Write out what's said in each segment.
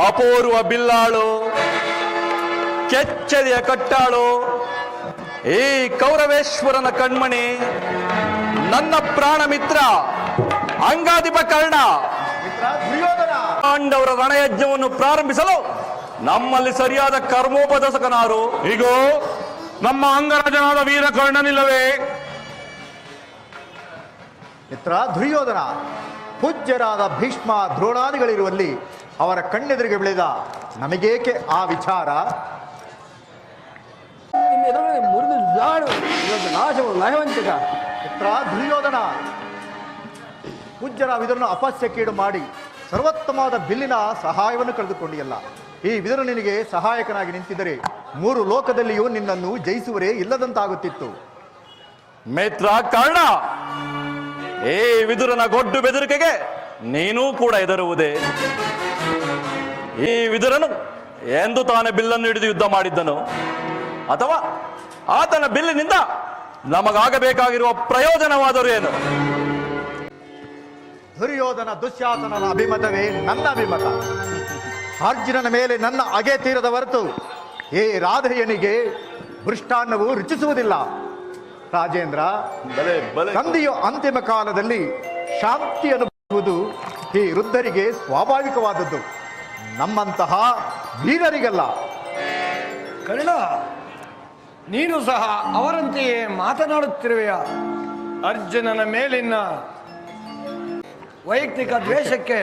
ಅಪೂರ್ವ ಬಿಲ್ಲಾಳು, ಕೆಚ್ಚರಿಯ ಕಟ್ಟಾಳು, ಈ ಕೌರವೇಶ್ವರನ ಕಣ್ಮಣಿ, ನನ್ನ ಪ್ರಾಣ ಮಿತ್ರ ಅಂಗಾಧಿಪ ಕರ್ಣ ಪಾಂಡವರ ರಣಯಜ್ಞವನ್ನು ಪ್ರಾರಂಭಿಸಲು ನಮ್ಮಲ್ಲಿ ಸರಿಯಾದ ಕರ್ಮೋಪದೇಶಕನಾರು? ಹೀಗೋ ನಮ್ಮ ಅಂಗರಾಜನಾದ ವೀರಕರ್ಣನಿಲ್ಲವೇ? ಮಿತ್ರ ದುರ್ಯೋಧನ, ಪೂಜ್ಯರಾದ ಭೀಷ್ಮ ದ್ರೋಣಾದಿಗಳಿರುವಲ್ಲಿ ಅವರ ಕಣ್ಣೆದುರಿಗೆ ಬೆಳೆದ ನಮಗೇಕೆ ಆ ವಿಚಾರ? ಮಿತ್ರ ದುರ್ಯೋಧನ, ಪೂಜ್ಯರ ವಿದುರನ್ನು ಅಪಸ್ಯಕ್ಕೀಡು ಮಾಡಿ ಸರ್ವೋತ್ತಮವಾದ ಬಿಲ್ಲಿನ ಸಹಾಯವನ್ನು ಕಳೆದುಕೊಂಡಿಯಲ್ಲ. ಈ ವಿದುರ ನಿನಗೆ ಸಹಾಯಕನಾಗಿ ನಿಂತಿದ್ದರೆ 3 ಲೋಕದಲ್ಲಿಯೂ ನಿನ್ನನ್ನು ಜಯಿಸುವರೇ ಇಲ್ಲದಂತಾಗುತ್ತಿತ್ತು. ಮಿತ್ರ ಕರ್ಣ, ಈ ವಿದುರನ ಗೊಡ್ಡು ಬೆದರಿಕೆಗೆ ನೀನೂ ಕೂಡ ಹೆದರುವುದೇ? ಈ ವಿದುರನು ಎಂದು ತಾನೇ ಬಿಲ್ಲನ್ನು ಹಿಡಿದು ಯುದ್ಧ ಮಾಡಿದ್ದನು, ಅಥವಾ ಆತನ ಬಿಲ್ಲಿನಿಂದ ನಮಗಾಗಬೇಕಾಗಿರುವ ಪ್ರಯೋಜನವಾದರೂ ಏನು? ದುರ್ಯೋಧನ ದುಶ್ಯಾಸನನ ಅಭಿಮತವೇ ನನ್ನ ಅಭಿಮತ. ಅರ್ಜುನನ ಮೇಲೆ ನನ್ನ ಅಗೆ ತೀರದ ಹೊರತು ಈ ರಾಧೆಯನಿಗೆ ಮೃಷ್ಟಾನ್ನವು ರುಚಿಸುವುದಿಲ್ಲ. ರಾಜೇಂದ್ರ, ಸಂಧಿಯು ಅಂತಿಮ ಕಾಲದಲ್ಲಿ ಶಾಂತಿ ಅನುಭವಿಸುವುದು ಈ ವೃದ್ಧರಿಗೆ ಸ್ವಾಭಾವಿಕವಾದದ್ದು, ನಮ್ಮಂತಹ ವೀರರಿಗಲ್ಲ. ಕರ್ಣ, ನೀನು ಸಹ ಅವರಂತೆಯೇ ಮಾತನಾಡುತ್ತಿರುವೆಯ? ಅರ್ಜುನನ ಮೇಲಿನ ವೈಯಕ್ತಿಕ ದ್ವೇಷಕ್ಕೆ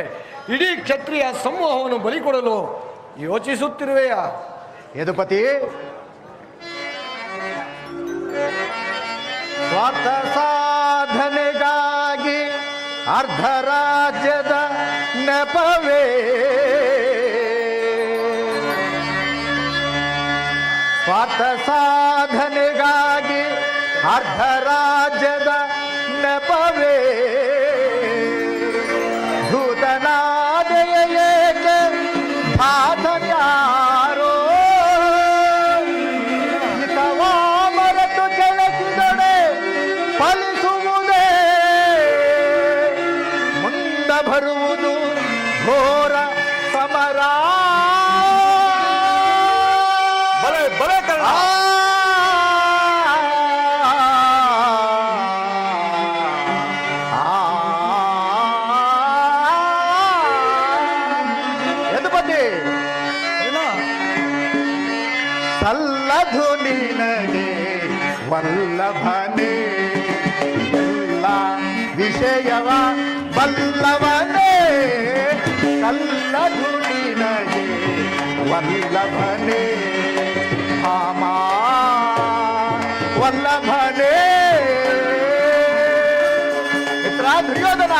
ಇಡೀ ಕ್ಷತ್ರಿಯ ಸಮೂಹವನ್ನು ಬಲಿಕೊಡಲು ಯೋಚಿಸುತ್ತಿರುವೆಯಾ? ಯದುಪತಿ, ಸ್ವಾರ್ಥ ಸಾಧನೆಗಾಗಿ ಅರ್ಧ ರಾಜ್ಯದ ನೆಪವೇ, ಸ್ವಾರ್ಥ ಸಾಧನೆಗಾಗಿ ಅರ್ಧ ರಾಜ್ಯದ ನೆಪವೇ, ಧೂತನಾದೆಯೇಕೆ ಸಾಧನ್ಯಾರೋ, ಹಿತವಾ ಮರೆತು ಕೆಳಕಿದೊಡೆ ಫಲಿಸುವುದೇ, ಮುಂದ ಬರುವುದು ಘೋರ ಸಮರ. ಬಲೆ ಕರ್ಣ, ಸಲ್ಲಧು ನಿನಗೆ ವಲ್ಲಭನೇ, ಎಲ್ಲ ವಿಷಯವ ಬಲ್ಲವನೇ, ಸಲ್ಲಧು ನಿನಗೆ ವಲ್ಲಭನೇ, ಆಮಾ ವಲ್ಲಭನೇ. ಮಿತ್ರ ದುರ್ಯೋಧನ,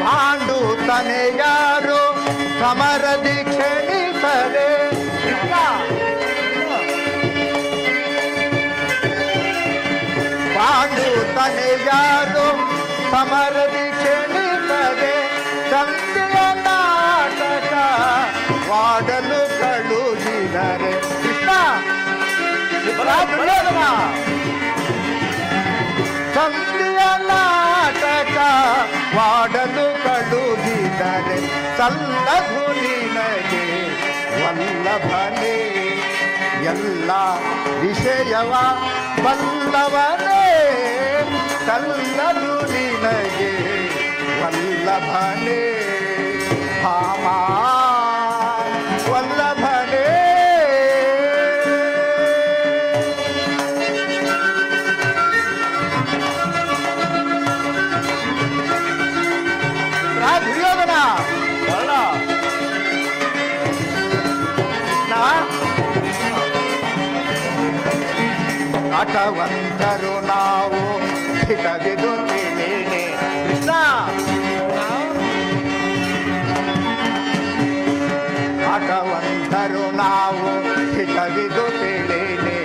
ಪಾಂಡು ತನೆಯಾರು ಸಮರದಿ ಕ್ಷಣಿಸದೆ, ಪಾಂಡು ತನೆಯಾರು ಸಮರದಿ ಕ್ಷಣಿಸದೆ, ಸಂತೆಯ ನಾಟಕ ವಾಡಲು ಕಳುಹಿದರೆ. ಕೃಷ್ಣ, ಸಂತೆಯ ನಾಟಕ ವಾಡಲು ಕಳುಹಿದರೆ, ಸಲ್ಲಧು ನಿನಗೆ ವಲ್ಲಭನೇ, ಎಲ್ಲ ವಿಷಯವ ಬಲ್ಲವನೇ, ಸಲ್ಲಧು ನಿನಗೆ ವಲ್ಲಭನೇ, ಭಾಮಾ ವಲ್ಲಭನೇ. ದುರ್ಯೋಧನ, ಆಟವಂತರು ನಾವು ಹಿತವಿದು ತಿಳಿನೆ. ಕೃಷ್ಣ, ಆಟವಂತರು ನಾವು ಹಿತವಿದು ತಿಳಿನೆ,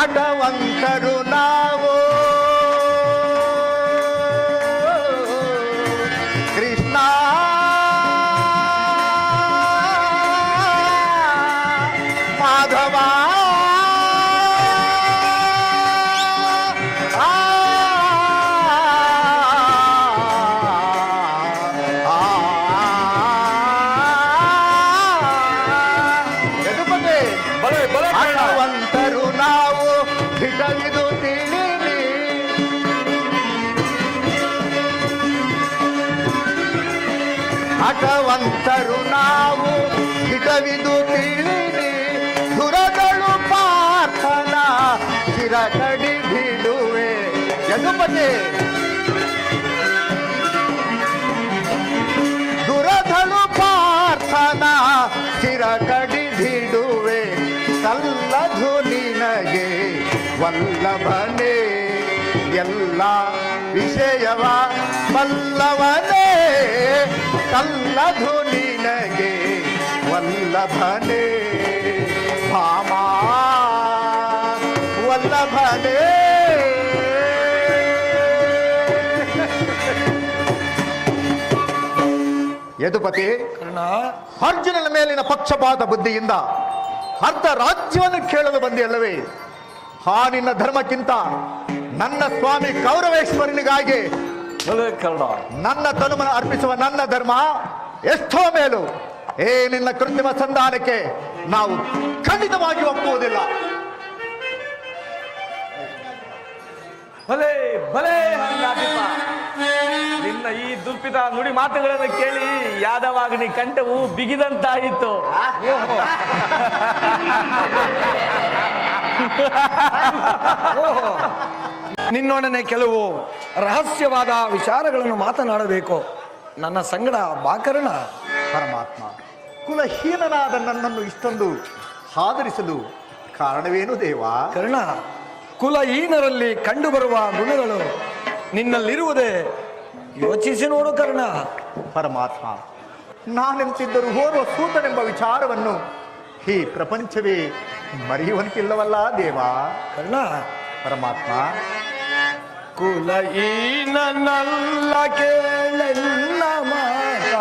ಆಟವಂತರು ನಾವು ಕೃಷ್ಣ. ಮಾಧವ ಹಠವಂತರು ನಾವು ಹಿತವಿದು ತಿಳಿನಿ ದುರಗಳು ಪಾರ್ಥನ ಚಿರ ಕಡಿದಿಡುವೆ. ಯದುಪತಿ ದುರಧಳು ಪಾರ್ಥನ ಚಿರ ಕಡಿದಿಡುವೆ. ಸಲ್ಲದು ನಿನಗೆ ವಲ್ಲಭನೇ ಎಲ್ಲ ವಿಷಯವ ಬಲ್ಲವನೇ. ಸಲ್ಲದು ನಿನಗೆ ವಲ್ಲಭನೇ ಭಾಮ ವಲ್ಲಭನೇ. ಯದುಪತಿ, ಕರ್ಣ, ಅರ್ಜುನನ ಮೇಲಿನ ಪಕ್ಷಪಾತ ಬುದ್ಧಿಯಿಂದ ಅರ್ಧ ರಾಜ್ಯವನ್ನು ಕೇಳಲು ಬಂದಿಯಲ್ಲವೇ? ಆ ನಿನ್ನ ಧರ್ಮಕ್ಕಿಂತ ನನ್ನ ಸ್ವಾಮಿ ಕೌರವೇಶ್ವರನಿಗಾಗಿ ಬಲೆ ಕರ್ಣ. ನನ್ನ ತನುಮನ ಅರ್ಪಿಸುವ ನನ್ನ ಧರ್ಮ ಎಷ್ಟೋ ಮೇಲು. ನಿನ್ನ ಕೃತ್ರಿಮ ಸಂಧಾನಕ್ಕೆ ನಾವು ಖಂಡಿತವಾಗಿ ಒಪ್ಪುವುದಿಲ್ಲ. ಭಲೆ ಭಲೆ ಹಂಗಾದಿಪ್ಪ. ನಿನ್ನ ಈ ದುರ್ಪಿತ ನುಡಿ ಮಾತುಗಳನ್ನು ಕೇಳಿ ಯಾದವಾಗ್ನಿ ಕಂಠವು ಬಿಗಿದಂತಾಯಿತು. ಓಹೋ, ನಿನ್ನೊಡನೆ ಕೆಲವು ರಹಸ್ಯವಾದ ವಿಚಾರಗಳನ್ನು ಮಾತನಾಡಬೇಕು. ನನ್ನ ಸಂಗಡ ಬಾಕರಣ. ಪರಮಾತ್ಮ, ಕುಲಹೀನನಾದ ನನ್ನನ್ನು ಇಷ್ಟೊಂದು ಆದರಿಸಲು ಕಾರಣವೇನು ದೇವಾ? ಕರ್ಣ, ಕುಲಹೀನರಲ್ಲಿ ಕಂಡುಬರುವ ಗುಣಗಳು ನಿನ್ನಲ್ಲಿರುವುದೇ. ಯೋಚಿಸಿ ನೋಡು ಕರ್ಣ. ಪರಮಾತ್ಮ, ನಾನೆಂತಿದ್ದರೂ ಓರ್ವ ಸೂತನೆಂಬ ವಿಚಾರವನ್ನು ಈ ಪ್ರಪಂಚವೇ ಮರೆಯುವಂತಿಲ್ಲವಲ್ಲ ದೇವಾ? ಕರ್ಣ, ಪರಮಾತ್ಮ, ಕುಲಹೀನನಲ್ಲ ಕೇಳೆನ್ನ ಮಾತ.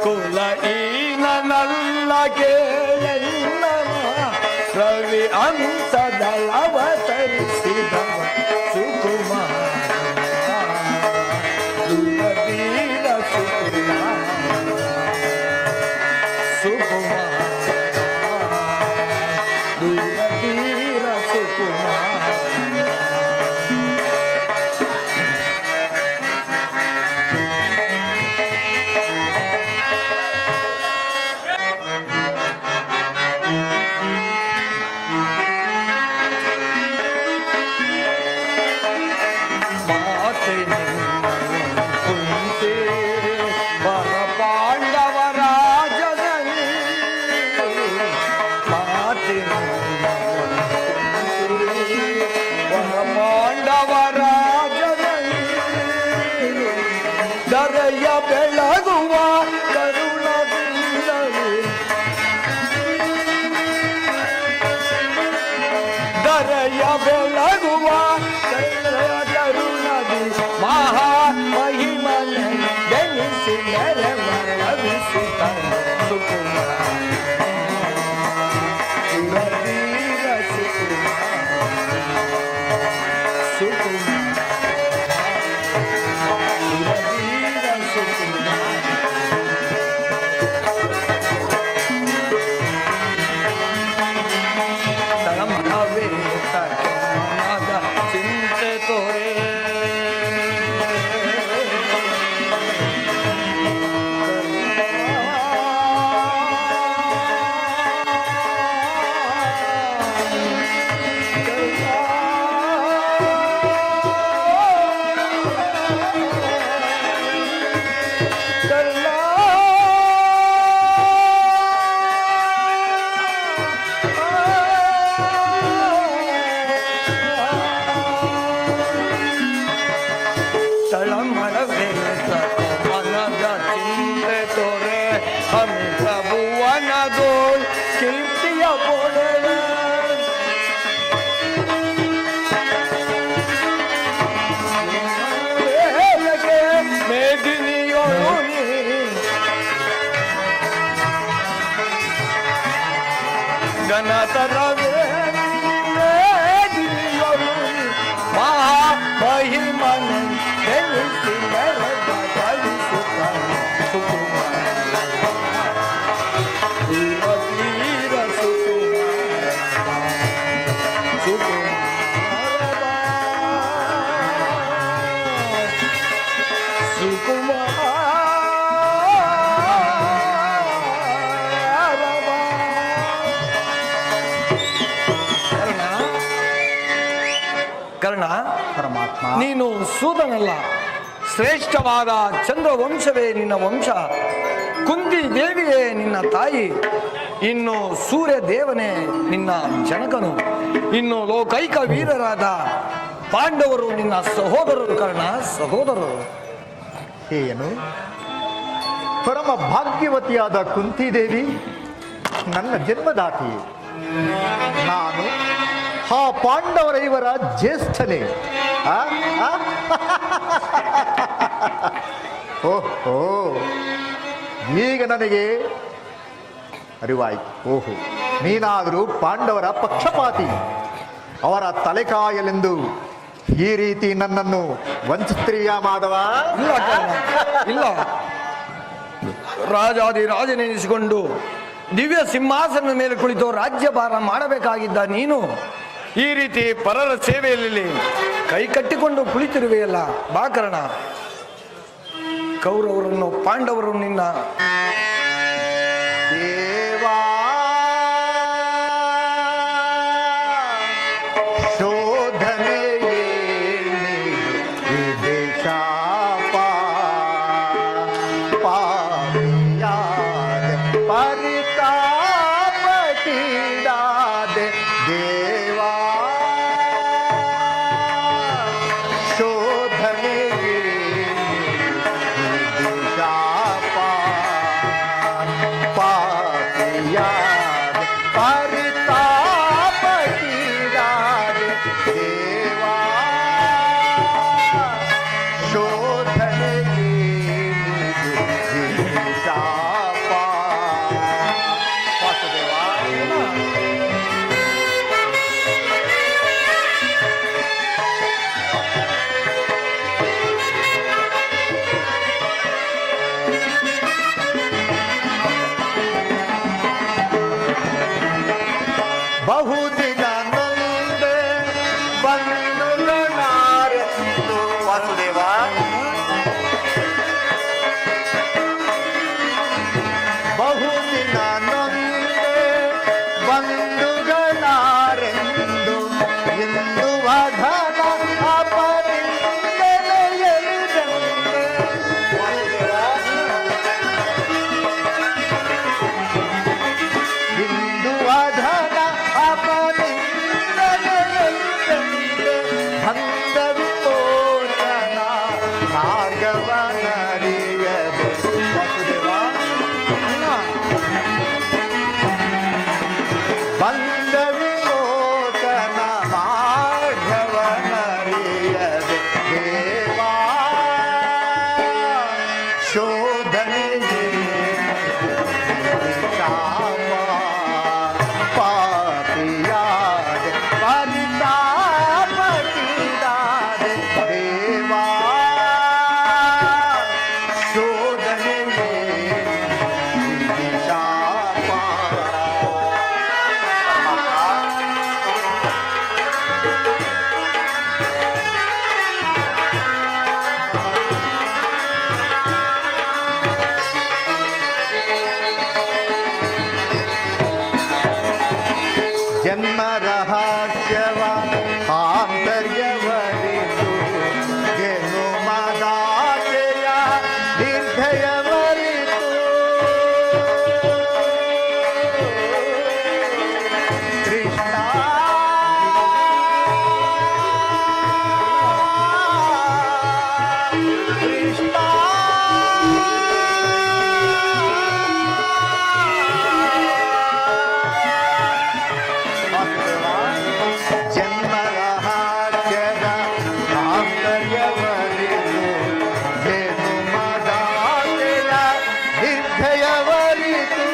ಕುಲಹೀನನಲ್ಲ ಕೇಳೆನ್ನ ರವಿ ಅಂತದಳವತರಿಸಿದವ ಸುಕುಮಾರ ದುರವೀರ ಸುಕುಮಾರ ದುರವೀರ ಸುಕುಮಾರ. ದರೆಯ ಬೆಳಗುವ ಕರುಣದಿಂದಲೇ ದರೆಯ ಬೆಳಗುವ ಕರುಣದಿ ಮಹಾ ಮಹಿಮನ ಜನಿಸಿ ನೆರವರವಿಸಿದ ಸುಕುಮಾರ ಸುರವೀರ ಸುಕುಮಾರ ಸುಕುಮಾರ ಚಿಂತೆ ತೋರೆ ಕೀರ್ತಿಯ ಬೋಡಲ ಮೇದಿನಿಯೋಳು ಗಣತರವೇ ಮೇದಿನಿಯೋಳು ಮಹಾ ಮಹಿಮನ ತಿಳಿಸಿ ಮೆರೆದ ಕಳಿಸುತ್ತ ಸುಕುಮಾರ ನೀನು ಸೂದನಲ್ಲ, ಶ್ರೇಷ್ಠವಾದ ಚಂದ್ರವಂಶವೇ ನಿನ್ನ ವಂಶ, ಕುಂತಿ ದೇವಿಯೇ ನಿನ್ನ ತಾಯಿ, ಇನ್ನು ಸೂರ್ಯ ದೇವನೇ ನಿನ್ನ ಜನಕನು, ಇನ್ನು ಲೋಕೈಕ ವೀರರಾದ ಪಾಂಡವರು ನಿನ್ನ ಸಹೋದರರು ಕರ್ಣ, ಸಹೋದರರು. ಏನು ಪರಮ ಭಾಗ್ಯವತಿಯಾದ ಕುಂತಿದೇವಿ ನನ್ನ ಜನ್ಮದಾತಿ, ನಾನು ಆ ಪಾಂಡವರ ಇವರ ಜ್ಯೇಷ್ಠನೇ. ಆ? ಆ? ಓಹೋ, ಈಗ ನನಗೆ ಅರಿವಾಯಿತು. ಓಹೋ, ನೀನಾದರೂ ಪಾಂಡವರ ಪಕ್ಷಪಾತಿ, ಅವರ ತಲೆಕಾಯಲೆಂದು ಈ ರೀತಿ ನನ್ನನ್ನು ವಂಚಿಸ್ತ್ರೀಯ ಮಾಧವ? ಇಲ್ಲ ಕರ್ಣ, ಇಲ್ಲ. ರಾಜಾದಿ ರಾಜನೆನಿಸಿಕೊಂಡು ದಿವ್ಯ ಸಿಂಹಾಸನದ ಮೇಲೆ ಕುಳಿತು ರಾಜ್ಯಭಾರ ಮಾಡಬೇಕಾಗಿದ್ದ ನೀನು ಈ ರೀತಿ ಪರರ ಸೇವೆಯಲ್ಲಿ ಕೈ ಕಟ್ಟಿಕೊಂಡು ಕುಳಿತಿರುವೆಯಲ್ಲ. ಬಾ ಕರ್ಣ, ಕೌರವರನ್ನು ಪಾಂಡವರು ನಿನ್ನ ದೇವಾ ಶೋಧನೆಯೇ ವಿದೇಶ ಪಾಪಿಯಾದೆ ಪರಿತಾಪಕೀಡಾದೆ ದೇವಾ ಶೋಧನೆಯೇ ವಿದೇಶ ಪಾಪಿಯಾದೆ ಪರಿತಾಪಕೀಡಾದೆ ದೇವಾ ಶೋಧನೆಯೇ ವಿದೇಶ ವಾಸುದೇವಾ. ಬಹುದಿನ ನೊಂದೆ ಬಂಧುಗಳಾರೆಂದು ವಾಸುದೇವ. ಬಹುದಿನ ನೊಂದೆ ಬಂಧುಗಳಾರೆಂದು ಇಂದು ವಧನ ಅಪರಿಂದಲೇ ಎಲಿದಂತೆ. ಇಂದು ವಧನ ಅಪರಿಂದಲೇ ಎಲಿದಂತೆ ಬಂದ ವಿಮೋಚನ ಮಾರ್ಗವನರಿಯದೆ. ವಾಸುದೇವ, ಬಂದ ವಿಮೋಚನ ಮಾರ್ಗವನರಿಯದೆ ದೇವಾ ಶೋಧನೆಯೇ ಶಾಪ ಪಾಪಿಯಾದೆ ಪರಿತಾಪಕೀಡಾದೆ ದೇವಾ ಶೋಧನೆಯೇ ಶಾಪ. ಜನ್ಮ ರಹಸ್ಯವ ಆಂತರ್ಯವರಿತು ಗೆನು ಮದಾತೆಯ ನಿರ್ಧಯವರಿತು ಕೃಷ್ಣ ಕೃಷ್ಣ ಜನ್ಮ ರಹಸ್ಯದ ಆಂತರ್ಯವರಿತು ಗೆನು ಮದಾತೆಯ ನಿರ್ಧಯವರಿತು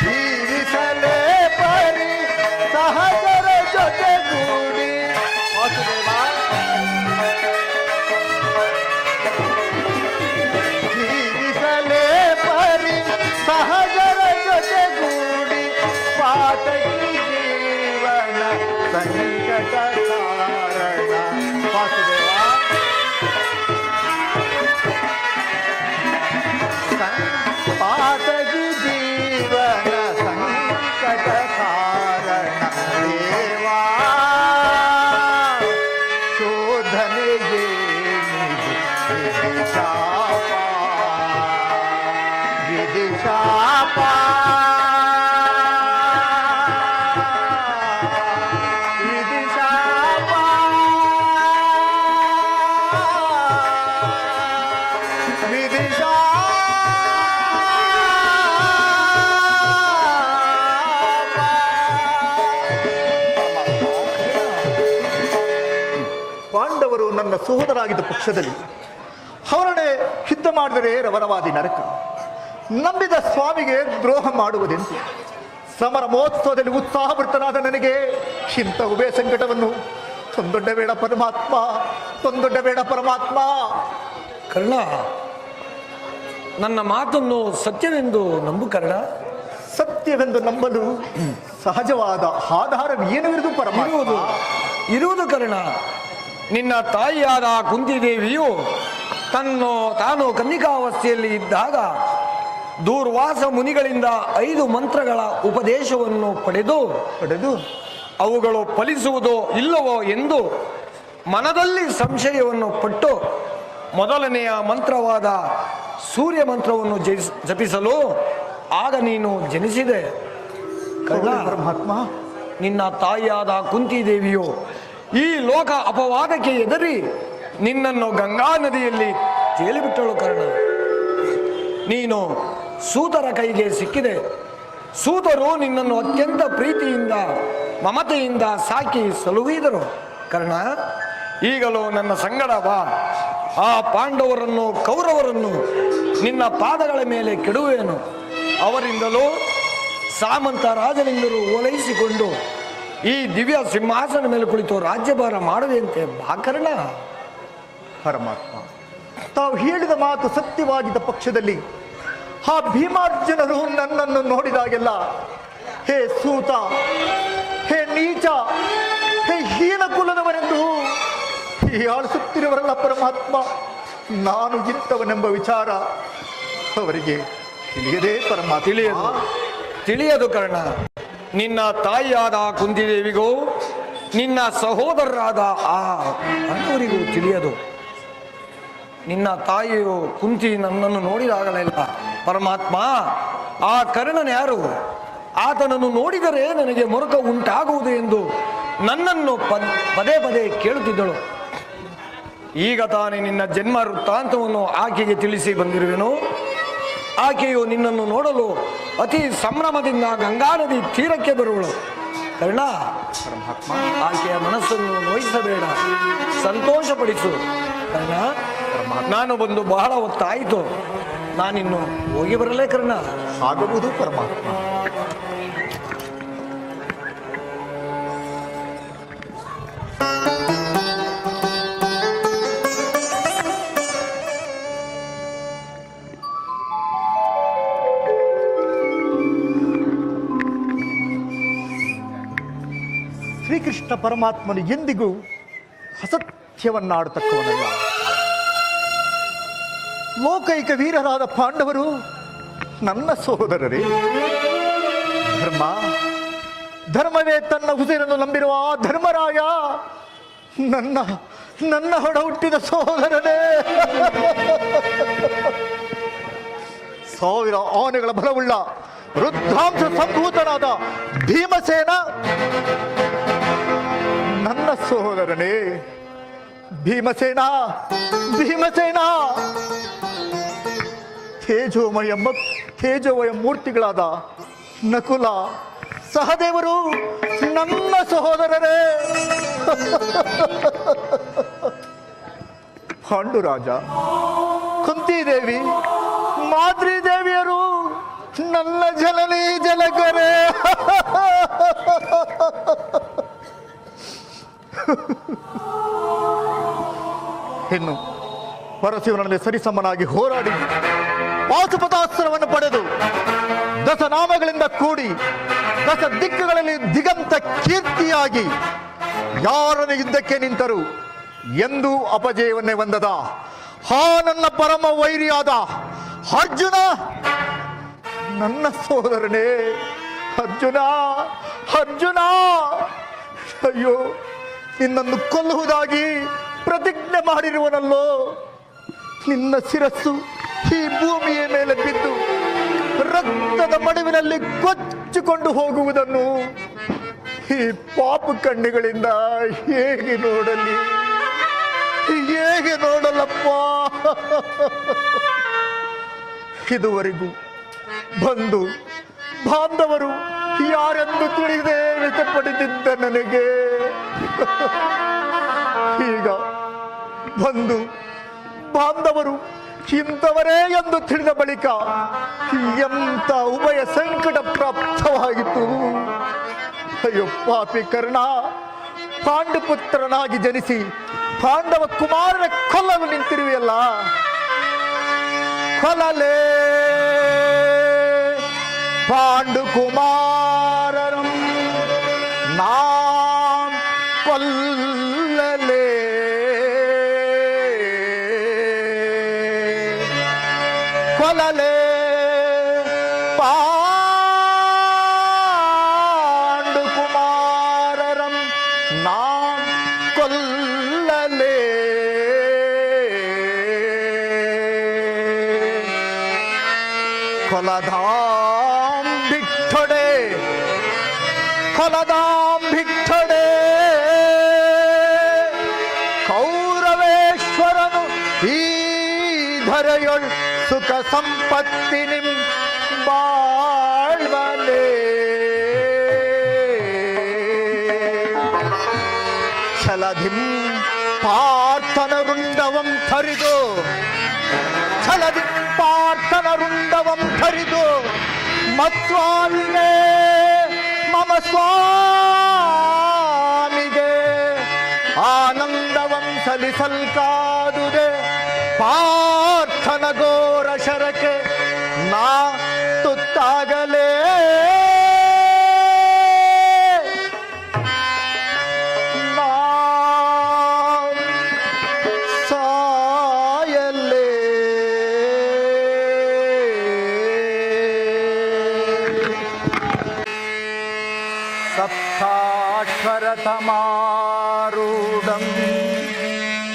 ಜೀವಿಸಲೇ ಪರಿ ಸಹಜರ ಜೊತೆಗೂಡಿ. ವಾಸುದೇವ, ಜೀವಿಸಲೇ ಪರಿ ಸಹಜರ ಜೊತೆಗೂಡಿ ಪಾತಕಿ ಜೀವನ ಸಂಕಟ ಕಾರಣ. ವಾಸುದೇವ, ಪಾತಕಿ ಜೀವನ ಸಂಕಟ ಕಾರಣ ದೇವಾ ಶೋಧನೆಯೇ ವಿಧಿ ಶಾಪ ವಿಧಿ ಶಾಪ ವಿಧಿ ಪಾಂಡವರು ನನ್ನ ಸಹೋದರಾಗಿದ್ದ ಪಕ್ಷದಲ್ಲಿ ಅವರನ್ನೇ ಯುದ್ಧ ಮಾಡಿದರೆ ರವರವಾದಿ ನರಕ, ನಂಬಿದ ಸ್ವಾಮಿಗೆ ದ್ರೋಹ ಮಾಡುವುದೆಂತು? ಸಮರ ಮಹೋತ್ಸವದಲ್ಲಿ ಉತ್ಸಾಹಭರಿತನಾದ ನನಗೆ ಇಂಥ ಉಭಯ ಸಂಕಟವನ್ನು ತಂದೊಡ್ಡಬೇಡ ಪರಮಾತ್ಮ, ತಂದೊಡ್ಡಬೇಡ ಪರಮಾತ್ಮ. ಕರ್ಣ, ನನ್ನ ಮಾತನ್ನು ಸತ್ಯವೆಂದು ನಂಬು ಕರ್ಣ. ಸತ್ಯವೆಂದು ನಂಬಲು ಸಹಜವಾದ ಆಧಾರವೇನು ಇರುವುದು ಪರಮಾತ್ಮ? ಇರುವುದು ಕರ್ಣ. ನಿನ್ನ ತಾಯಿಯಾದ ಕುಂತಿದೇವಿಯು ತಾನು ಕನ್ನಿಕಾವಸ್ಥೆಯಲ್ಲಿ ಇದ್ದಾಗ ದೂರ್ವಾಸ ಮುನಿಗಳಿಂದ 5 ಮಂತ್ರಗಳ ಉಪದೇಶವನ್ನು ಪಡೆದು ಅವುಗಳು ಫಲಿಸುವುದೋ ಇಲ್ಲವೋ ಎಂದು ಮನದಲ್ಲಿ ಸಂಶಯವನ್ನು ಪಟ್ಟು ಮೊದಲನೆಯ ಮಂತ್ರವಾದ ಸೂರ್ಯ ಮಂತ್ರವನ್ನು ಜಪಿಸಲು ಆಗ ನೀನು ಜನಿಸಿದೆ. ಪರಮಾತ್ಮ, ನಿನ್ನ ತಾಯಿಯಾದ ಕುಂತಿದೇವಿಯು ಈ ಲೋಕ ಅಪವಾದಕ್ಕೆ ಎದರಿ ನಿನ್ನನ್ನು ಗಂಗಾ ನದಿಯಲ್ಲಿ ತೇಲಿಬಿಟ್ಟಳು ಕರ್ಣ. ನೀನು ಸೂತರ ಕೈಗೆ ಸಿಕ್ಕಿದೆ. ಸೂತರು ನಿನ್ನನ್ನು ಅತ್ಯಂತ ಪ್ರೀತಿಯಿಂದ ಮಮತೆಯಿಂದ ಸಾಕಿ ಸಲುಹಿದರು ಕರ್ಣ. ಈಗಲೂ ನನ್ನ ಸಂಗಡ ಬಾ. ಆ ಪಾಂಡವರನ್ನು ಕೌರವರನ್ನು ನಿನ್ನ ಪಾದಗಳ ಮೇಲೆ ಕೆಡುವೇನು. ಅವರಿಂದಲೂ ಸಾಮಂತ ರಾಜನಿಂದಲೂ ಓಲೈಸಿಕೊಂಡು ಈ ದಿವ್ಯ ಸಿಂಹಾಸನ ಮೇಲೆ ಕುಳಿತು ರಾಜ್ಯಭಾರ ಮಾಡುವಂತೆ ಬಾ ಕರ್ಣ. ಪರಮಾತ್ಮ, ತಾವು ಹೇಳಿದ ಮಾತು ಸತ್ಯವಾಗಿದ್ದ ಪಕ್ಷದಲ್ಲಿ ಆ ಭೀಮಾರ್ಜುನರು ನನ್ನನ್ನು ನೋಡಿದಾಗೆಲ್ಲ ಹೇ ಸೂತ, ಹೇ ನೀಚ, ಹೇ ಹೀನ ಕುಲದವರೆಂದು ಆಳಿಸುತ್ತಿರುವರಲ್ಲ ಪರಮಾತ್ಮ. ನಾನು ಇಂಥವನೆಂಬ ವಿಚಾರ ಅವರಿಗೆ ತಿಳಿಯದೇ ಪರಮಾತ್ಮ. ತಿಳಿಯದು ಕರ್ಣ. ನಿನ್ನ ತಾಯಿಯಾದ ಕುಂತಿದೇವಿಗೂ ನಿನ್ನ ಸಹೋದರರಾದ ಆ ಅಣ್ಣವರಿಗೂ ತಿಳಿಯದು. ನಿನ್ನ ತಾಯಿಯು ಕುಂತಿ ನನ್ನನ್ನು ನೋಡಿದಾಗಲೆಲ್ಲ ಪರಮಾತ್ಮ, ಆ ಕರ್ಣನ ಯಾರು? ಆತನನ್ನು ನೋಡಿದರೆ ನನಗೆ ಮೊರಕ ಉಂಟಾಗುವುದು ಎಂದು ನನ್ನನ್ನು ಪದೇ ಪದೇ ಕೇಳುತ್ತಿದ್ದಳು. ಈಗ ತಾನೇ ನಿನ್ನ ಜನ್ಮ ವೃತ್ತಾಂತವನ್ನು ಆಕೆಗೆ ತಿಳಿಸಿ ಬಂದಿರುವೆನು. ಆಕೆಯು ನಿನ್ನನ್ನು ನೋಡಲು ಅತಿ ಸಂಭ್ರಮದಿಂದ ಗಂಗಾ ನದಿ ತೀರಕ್ಕೆ ಬರುವಳು ಕರ್ಣ. ಆಕೆಯ ಮನಸ್ಸನ್ನು ನೋಯಿಸಬೇಡ, ಸಂತೋಷಪಡಿಸು ಕರ್ಣ. ನಾನು ಬಂದು ಬಹಳ ಹೊತ್ತಾಯಿತು, ನಾನಿನ್ನು ಹೋಗಿ ಬರಲೇ ಕರ್ಣ. ಆಗಬಹುದು ಪರಮಾತ್ಮ. ಶ್ರೀಕೃಷ್ಣ ಪರಮಾತ್ಮನು ಎಂದಿಗೂ ಅಸತ್ಯವನ್ನಾಡತಕ್ಕವನಲ್ಲ. ಲೋಕೈಕ ವೀರರಾದ ಪಾಂಡವರು ನನ್ನ ಸಹೋದರರೇ. ಧರ್ಮವೇ ತನ್ನ ಉಸಿರನ್ನು ನಂಬಿರುವ ಆ ಧರ್ಮರಾಯ ನನ್ನ ಹೊಡ ಹುಟ್ಟಿದ ಸಹೋದರನೇ. 1000 ಆನೆಗಳ ಬಲವುಳ್ಳ ರುದ್ರಾಂಶ ಸಂಭೂತನಾದ ಭೀಮಸೇನ ನನ್ನ ಸಹೋದರನೇ. ಭೀಮಸೇನ ತೇಜೋಮಯ ಮೂರ್ತಿಗಳಾದ ನಕುಲ ಸಹದೇವರು ನನ್ನ ಸಹೋದರರೇ. ಪಾಂಡುರಾಜ, ಕುಂತಿದೇವಿ, ಮಾದ್ರಿದೇವಿಯರು ನನ್ನ ಜನನಿ ಜನಕರೇ. ಇನ್ನು ಪರಶಿವನಲ್ಲಿ ಸರಿಸಮನಾಗಿ ಹೋರಾಡಿ ಪಾಶುಪತಾಸ್ತ್ರವನ್ನು ಪಡೆದು ದಶನಾಮಗಳಿಂದ ಕೂಡಿ ದಶ ದಿಕ್ಕುಗಳಲ್ಲಿ ದಿಗಂತ ಕೀರ್ತಿಯಾಗಿ ಯಾರನ್ನು ಯುದ್ಧಕ್ಕೆ ನಿಂತರು ಎಂದೂ ಅಪಜಯವನ್ನೇ ಹೊಂದದ ಆ ನನ್ನ ಪರಮ ವೈರಿಯಾದ ಅರ್ಜುನ ನನ್ನ ಸೋದರನೇ. ಅರ್ಜುನ, ಅಯ್ಯೋ, ನಿನ್ನನ್ನು ಕೊಲ್ಲುವುದಾಗಿ ಪ್ರತಿಜ್ಞೆ ಮಾಡಿರುವನಲ್ಲೋ. ನಿನ್ನ ಶಿರಸ್ಸು ಈ ಭೂಮಿಯ ಮೇಲೆ ಬಿದ್ದು ರಕ್ತದ ಮಡುವಿನಲ್ಲಿ ಕೊಚ್ಚಿಕೊಂಡು ಹೋಗುವುದನ್ನು ಈ ಪಾಪ ಕಣ್ಣುಗಳಿಂದ ಹೇಗೆ ನೋಡಲಿ, ಹೇಗೆ ನೋಡಲಪ್ಪ? ಇದುವರೆಗೂ ಬಂಧು ಬಾಂಧವರು ಯಾರೆಂದು ತಿಳಿದೇ ವ್ಯಥಪಡುತ್ತಿದ್ದ ನನಗೆ ಈಗ ಬಂಧು ಬಾಂಧವರು ಇಂಥವರೇ ಎಂದು ತಿಳಿದ ಬಳಿಕ ಎಂತ ಉಭಯ ಸಂಕಟ ಪ್ರಾಪ್ತವಾಗಿತ್ತು. ಅಯ್ಯೋ ಪಾಪಿ ಕರ್ಣ, ಪಾಂಡುಪುತ್ರನಾಗಿ ಜನಿಸಿ ಪಾಂಡವ ಕುಮಾರನ ಕೊಲ್ಲಲು ನಿಂತಿರುವೆಯಲ್ಲ, ಕೊಲ್ಲಲೇ ಪಾಂಡುಕುಮಾರರಂ ನಾಂ ಕೊಲ್ಲಲೇ, ಕೊಲ್ಲಲೇ ಪಾಂಡುಕುಮಾರರಂ ನಾಂ ಕೊಲ್ಲಲೇ. ಕೊಲಧಾಂ ಭಿಕ್ಷಡೆ, ಕೊಲಧಾಂ ಭಿಕ್ಷಡೆ, ಕೌರವೇಶ್ವರನು ಈ ಧರೆಯೊಳ್ ಸುಖ ಸಂಪತ್ತಿ ನಿಂ ಬಾಳ್ವನೇ. ಛಲಧಿಂ ಪಾರ್ಥನ ರುಂಡವಂ ಥರಿದು, ಛಲಧಿಂ ಪಾರ್ಥನ ರುಂಡವಂ ಖರಿದು ಮತ್ಸ್ವಾಮಿಗೆ ಮಮ ಸ್ವಾಮಿಗೆ ಆನಂದವಂ ಸಲಿಸಲ್ಕಾದುದೆ. ಪಾರ್ಥನ ಘೋರ ಶರಕ್ಕೆ ನಾ ತುತ್ತಾಗಲೇ, ನಾ ಸಾಯಲೇ. ಸಪ್ತಾಕ್ಷರತಮಾರೂಢಂ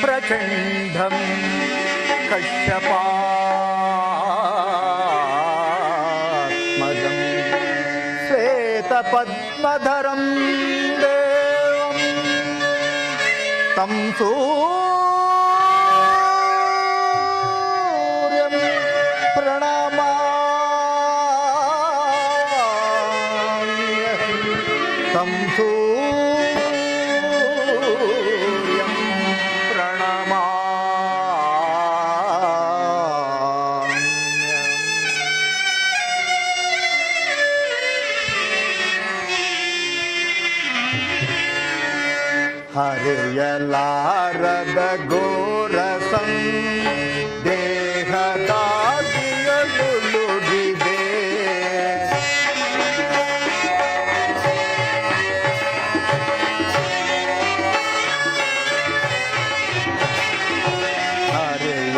ಪ್ರಚಂಡಂ ಕಶ್ಯಪಾತ್ಮಜಂ ಶ್ವೇತಪದ್ಮಧರಂ ದೇವಂ तं ಸೂರ್ಯಂ ಪ್ರಣಮಾಮ್ಯಹಂ, तं ಸೂರ್ಯಂ ಪ್ರಣಮಾಮ್ಯಹಂ. ಹರಿಯಲಾರದ ಘೋರ ದೇಹದಾದಿಯಲುಲುಗಿದೆ,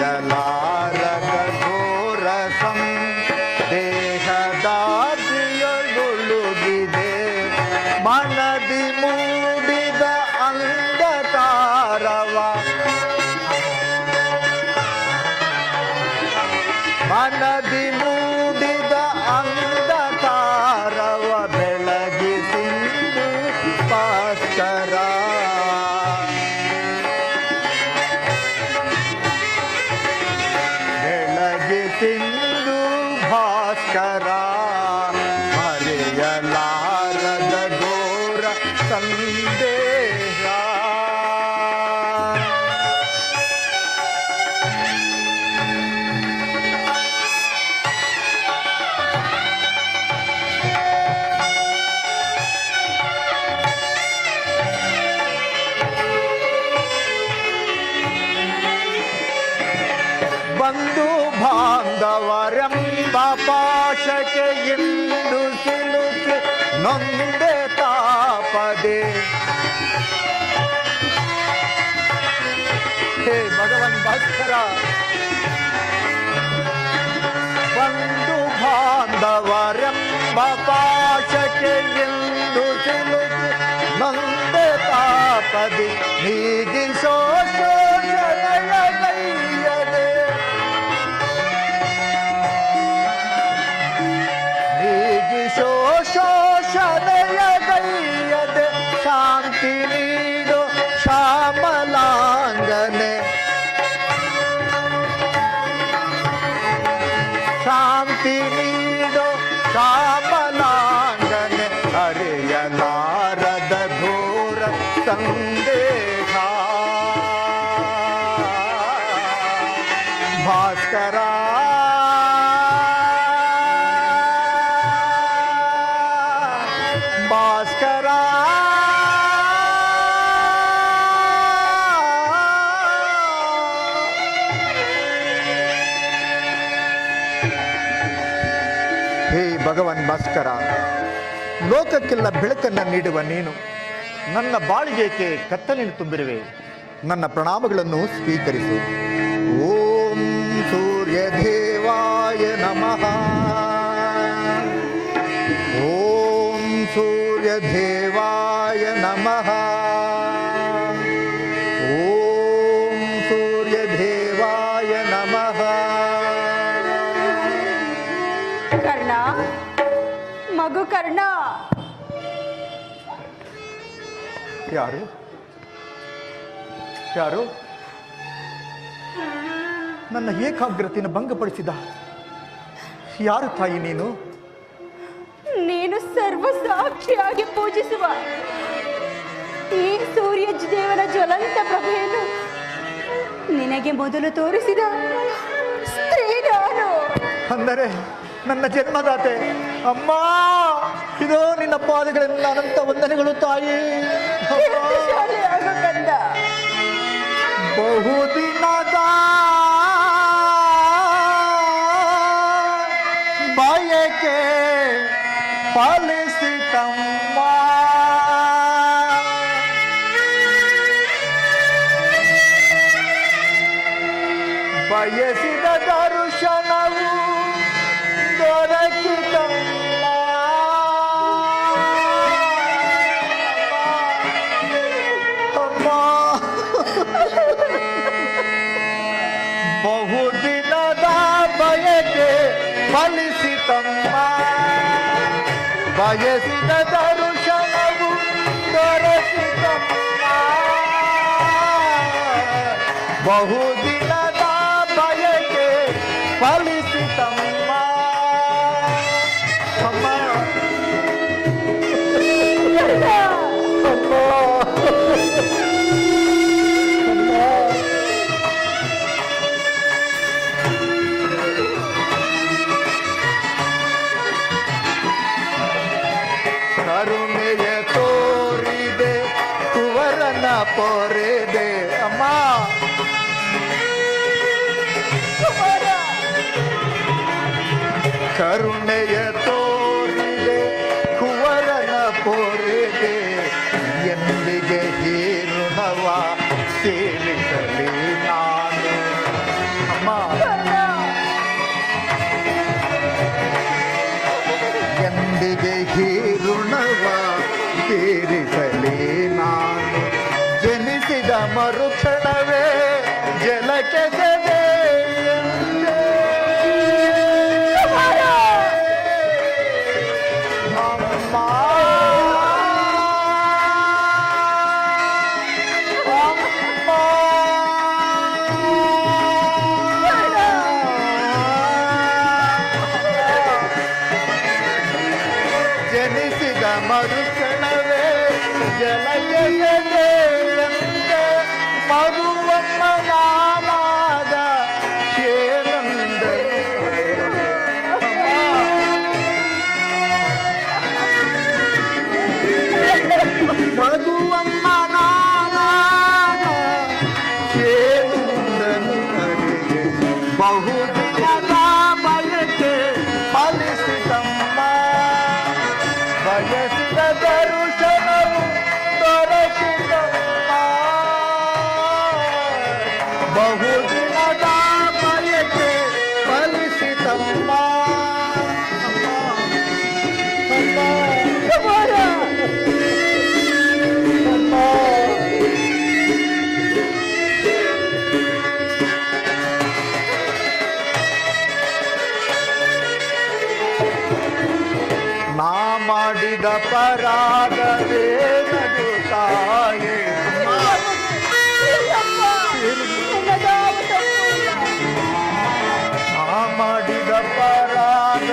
ಹರಿಯಲಾರದ ಘೋರ ದೇಹದಾದಿಯಲುಲುಗಿದೆ. ಮನದಿ ಮೂಡಿದ ಅಂಧಕಾರವ, ಮನದಿ ಮೂಡಿದ ಅಂಧಕಾರವ ಬೆಳಗಿಸಿಂದು ಭಾಸ್ಕರ. ಬೆಳಗಿಸಿಂದು ಭಾಸ್ಕರ, ಮರೆಯಲಾರದ ಘೋರ ಸಂದೇಹ. ಬಂಧು ಬಾಂಧವರೆಂಬ ಪಾಶಕ್ಕೆ ಇಂದು ಸಿಲುಕಿ ನೊಂದೆ ತಾಪದೆ. ಹೇ ಭಗವನ್ ಭಾಸ್ಕರ, ಬಂಧು ಬಾಂಧವರೆಂಬ ಪಾಶಕ್ಕೆ ಇಂದು ಸಿಲುಕಿ ನೊಂದೆ ತಾಪದೆ. ನೀಗಿಸೋ ಶೋಷಣೆಯದೆ ಮುಕ್ತಿ ನೀಡೋ ಶ್ಯಾಮಲಾಂಗನೆ ಅರಿಯಲಾರದ ಘೋರ ಸಂದೇಹ ಭಾಸ್ಕರ ಭಾಸ್ಕರ ಹೇ ಭಗವಾನ್ ಭಾಸ್ಕರ, ಲೋಕಕ್ಕೆಲ್ಲ ಬೆಳಕನ್ನು ನೀಡುವ ನೀನು ನನ್ನ ಬಾಳಿಗೆಗೆ ಕತ್ತಲೆಯನ್ನು ತುಂಬಿರುವೆ. ನನ್ನ ಪ್ರಣಾಮಗಳನ್ನು ಸ್ವೀಕರಿಸು. ಓಂ ಸೂರ್ಯ ದೇವಾಯ ನಮಃ. ಓಂ ಸೂರ್ಯ ದೇವಾಯ ನಮಃ. ಓಂ ಸೂರ್ಯ ದೇವಾಯ ನಮಃ. ಕರ್ಣ, ಮಗು ಕರ್ಣ, ಯಾರು ಯಾರು ನನ್ನ ಏಕಾಗ್ರತೆಯನ್ನು ಭಂಗಪಡಿಸಿದ? ಯಾರು ತಾಯಿ ನೀನು? ನೀನು ಸರ್ವ ಸಾಕ್ಷಿಯಾಗಿ ಪೂಜಿಸುವ ಈ ಸೂರ್ಯ ದೇವನ ಜ್ವಲಂತ ಪ್ರಭೆಯನ್ನು ನಿನಗೆ ಮೊದಲು ತೋರಿಸಿದ ಸ್ತ್ರೀ ನಾನು. ಅಂದರೆ ನನ್ನ ಜನ್ಮದಾತೆ ಅಮ್ಮ, ಇದೋ ನಿನ್ನ ಪಾದಗಳೆಲ್ಲ ಅನಂತ ವಂದನೆಗಳು ತಾಯಿ. ಕೀರ್ತಿಶಾಲಿಯಾಗು ಕಂದ. ಬಹುದಿನದ ಬಯಕೆ ಫಲಿಸಿತಮ್ಮ. ಬಯಸಿದ ದರ್ಶನವು ದೊರಕಿತಮ್ಮ. ಅಮ್ಮ, ಬಹುದಿನದ ಬಯಕೆ ಫಲಿಸಿತಮ್ಮ. ಬಯಸಿದ ದರ್ಶನವು ದೊರಕಿತಮ್ಮ. ಬಹುದಿನದ ಬಯಕೆ ಫಲಿಸಿತಮ್ಮ. ಅಮ್ಮ, ಅಮ್ಮ, ಕರುಣೆಯ ತೋರಿದೆ ಕುವರನ ಪೊರೆದೆ. ಅಮ್ಮ, ಕರುಣೆಯ ತೋರಿದೆ ಕುವರನ ಪೊರೆದೆ. ಎಂದಿಗೆ ಹೀರುಣವ ಸೇವಿಸಲಿ ನಾನು. ಅಮ್ಮ, ಎಂದಿಗೆ ಹೀರುಣವ ತೀರಿಸಲಿ ನಾನು. ಜನಿಸಿದ ಮರುಕ್ಷಣವೇ ಜಲಕ್ಕೆ ಸೆದೆ. ಜನಿಸಿದ ಮರುಕ್ಷಣವೇ ಜಲಯದೆ ಮರುವಮ್ಮ ನಾನಾದ ಶೇನಂದ. ಮಗುವಮ್ಮ ನಾನಾದ ಶೇನಂದನು ಅರಿಗೆ. ಬಹುದಿನದ ಬಯಕೆ ಫಲಿಸಿತಮ್ಮ. ಬಯಸಿದ ದರ್ಶನವು ದೊರಕಿತಮ್ಮ. ಬಹುದಿನದ ಬಯಕೆ ಫಲಿಸಿತಮ್ಮ. ಅಮ್ಮ, ಕುಮಾರ, ಅಮ್ಮ, ನಾ ಮಾಡಿದ ಪರಾಧವೇನದು ತಾಯೇ. ನಾ ಮಾಡಿದ ಪರಾಧ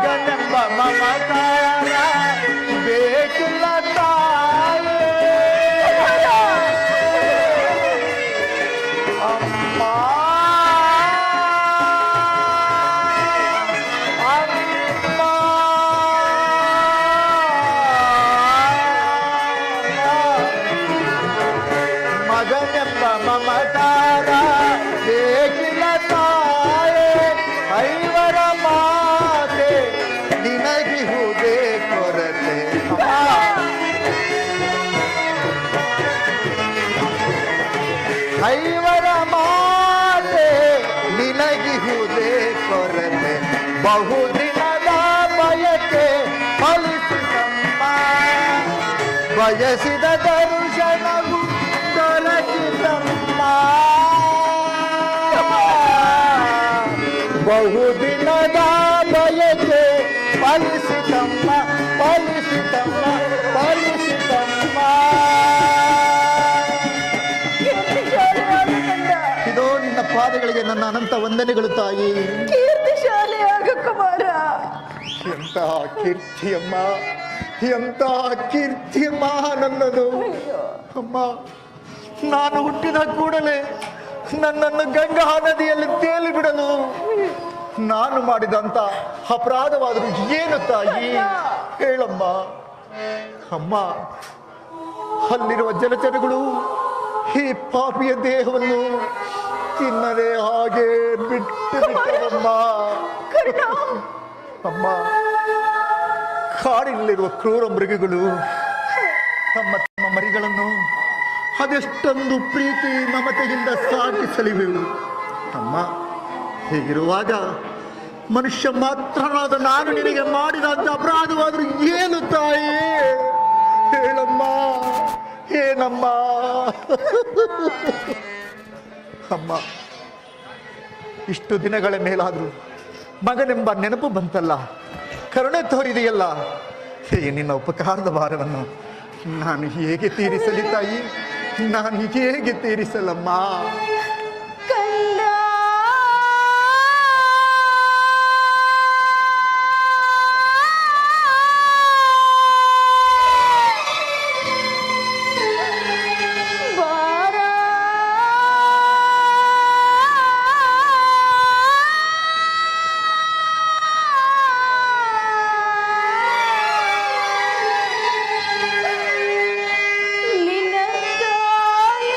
ಮಗನೆಂಬ ಮಮಕಾರ ಬೇಕಿಲ್ಲ ತಾಯಿ ಅಮ್ಮ ಮಗನೆಂಬ ಮಮತಾರ ಬೇಕಿಲ್ಲ ತಾಯೇ ಐವರ ಮಾತೆ ನಿನಗಿಹುದೇ ಕೊರತೆ ಐವರ ಮಾತೆ ನಿನಗಿಹುದೇ ಕೊರತೆ ಬಹುದಿನದ ಬಯಕೆ ಫಲಿಸಿತಮ್ಮ ಬಯಸಿದ ದರ್ಶನವು ದೊರಕಿತಮ್ಮ ಬಹುದಿನದ ಬಯಕೆ ಫಲಿಸಿತಮ್ಮ ಫಲಿಸಿತಮ್ಮ ಫಲಿಸಿತಮ್ಮ ಕೀರ್ತಿಶಾಲಿಯಾಗು ಕಂದ. ಇದೋ ನಿನ್ನ ಪಾದಗಳಿಗೆ ನನ್ನ ಅನಂತ ವಂದನೆಗಳು ತಾಯಿ. ಕೀರ್ತಿಶಾಲಿಯಾಗು ಕುಮಾರ. ಎಂತ ಕೀರ್ತಿಯಮ್ಮ ಎಂತ ಕೀರ್ತಿಯಮ್ಮ ನನ್ನದು ಅಮ್ಮ. ನಾನು ಹುಟ್ಟಿದ ಕೂಡಲೇ ನನ್ನನ್ನು ಗಂಗಾ ನದಿಯಲ್ಲಿ ತೇಲಿ ಬಿಡಲು ನಾನು ಮಾಡಿದಂತ ಅಪರಾಧವಾದರೂ ಏನು ತಾಯಿ ಹೇಳಮ್ಮ. ಅಮ್ಮ, ಅಲ್ಲಿರುವ ಜಲಚರಗಳು ಈ ಪಾಪಿಯ ದೇಹವನ್ನು ತಿನ್ನದೆ ಹಾಗೆ ಬಿಟ್ಟು ಬಿಟ್ಟವಮ್ಮ. ಅಮ್ಮ, ಕಾಡಿನಲ್ಲಿರುವ ಕ್ರೂರ ಮೃಗಗಳು ತಮ್ಮ ತಮ್ಮ ಮರಿಗಳನ್ನು ಅದೆಷ್ಟೊಂದು ಪ್ರೀತಿ ಮಮತೆಯಿಂದ ಸಾಕಿಸಲಿವೆವು ಅಮ್ಮ. ಹೀಗಿರುವಾಗ ಮನುಷ್ಯ ಮಾತ್ರನಾದ ನಾನು ನಿನಗೆ ಮಾಡಿದಂತ ಅಪರಾಧವಾದರೂ ಏನು ತಾಯಿ ಹೇಳಮ್ಮ, ಏನಮ್ಮ. ಅಮ್ಮ, ಇಷ್ಟು ದಿನಗಳ ಮೇಲಾದರೂ ಮಗನೆಂಬ ನೆನಪು ಬಂತಲ್ಲ, ಕರುಣೆ ತೋರಿದೆಯಲ್ಲ, ಹೇ ನಿನ್ನ ಉಪಕಾರದ ಭಾರವನ್ನು ನಾನು ಹೇಗೆ ತೀರಿಸಲಿ ತಾಯಿ, ನಾನು ಹೇಗೆ ತೀರಿಸಲಮ್ಮ. ಕಂದ, ಬಾರ ನಿನ್ನ ತಾಯಿ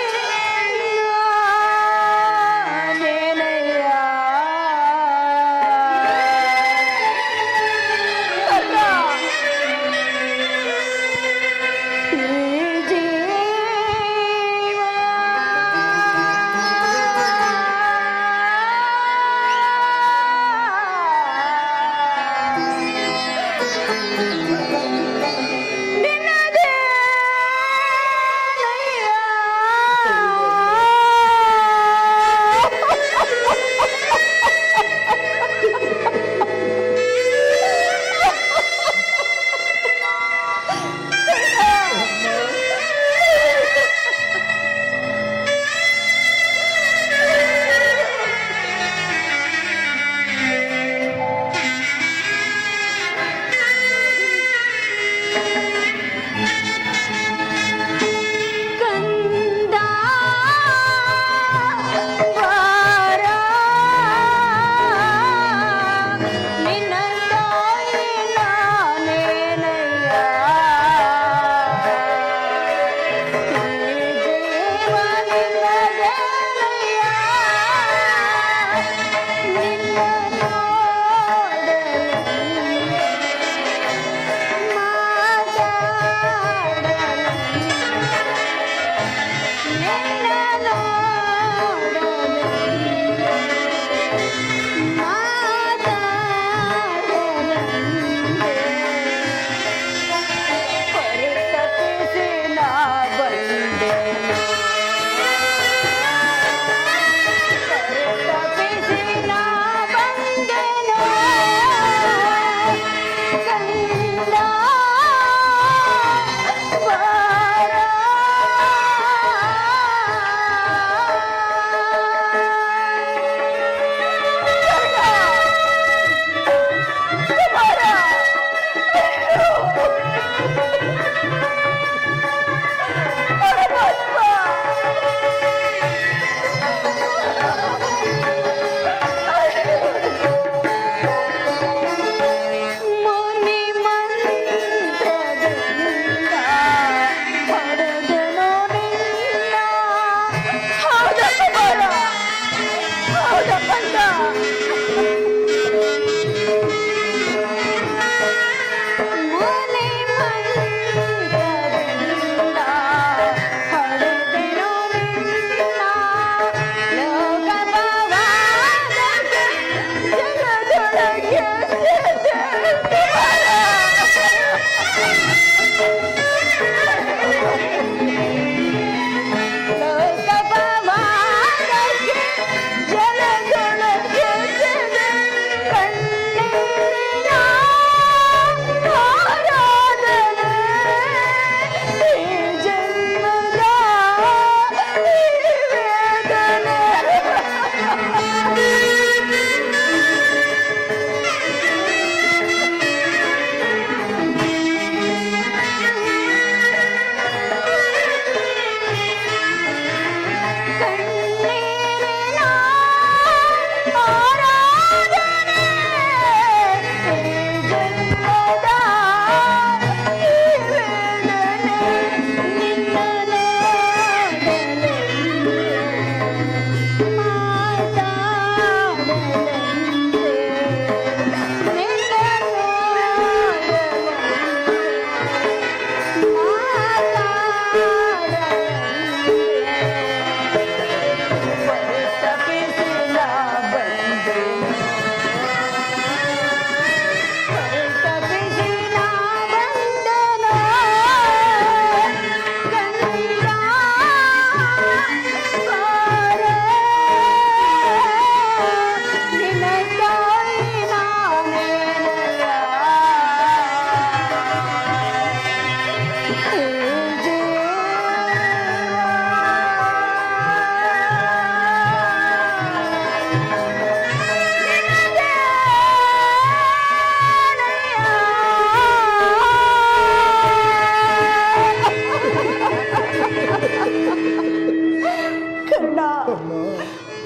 ಕರ್ಣ,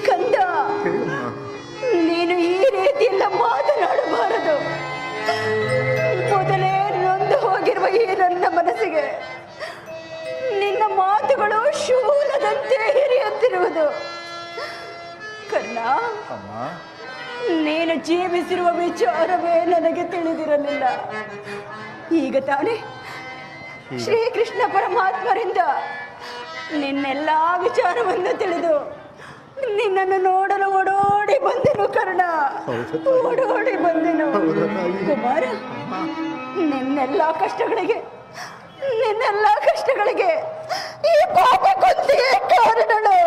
ಕಂದ, ನೀನು ಈ ರೀತಿಯೆಲ್ಲ ಮಾತನಾಡಬಾರದು. ಮೊದಲೇ ನೊಂದು ಹೋಗಿರುವ ಈ ನನ್ನ ಮನಸ್ಸಿಗೆ ನಿನ್ನ ಮಾತುಗಳು ಶೂಲದಂತೆ ಹಿರಿಯುತ್ತಿರುವುದು. ಕರ್ಣ, ಅಮ್ಮ, ನೀನು ಜೀವಿಸಿರುವ ವಿಚಾರವೇ ನನಗೆ ತಿಳಿದಿರಲಿಲ್ಲ. ಈಗ ತಾನೇ ಶ್ರೀಕೃಷ್ಣ ಪರಮಾತ್ಮರಿಂದ ನಿನ್ನೆಲ್ಲ ವಿಚಾರವನ್ನು ತಿಳಿದು ನಿನ್ನನ್ನು ನೋಡಲು ಓಡೋಡಿ ಬಂದೆನು ಕರ್ಣ, ಓಡೋಡಿ ಬಂದೆನು. ಕುಮಾರ, ನಿನ್ನೆಲ್ಲ ಕಷ್ಟಗಳಿಗೆ ಈ ಪಾಪ ಕೊಂದಿಯೇ ಕಾರಣಳು.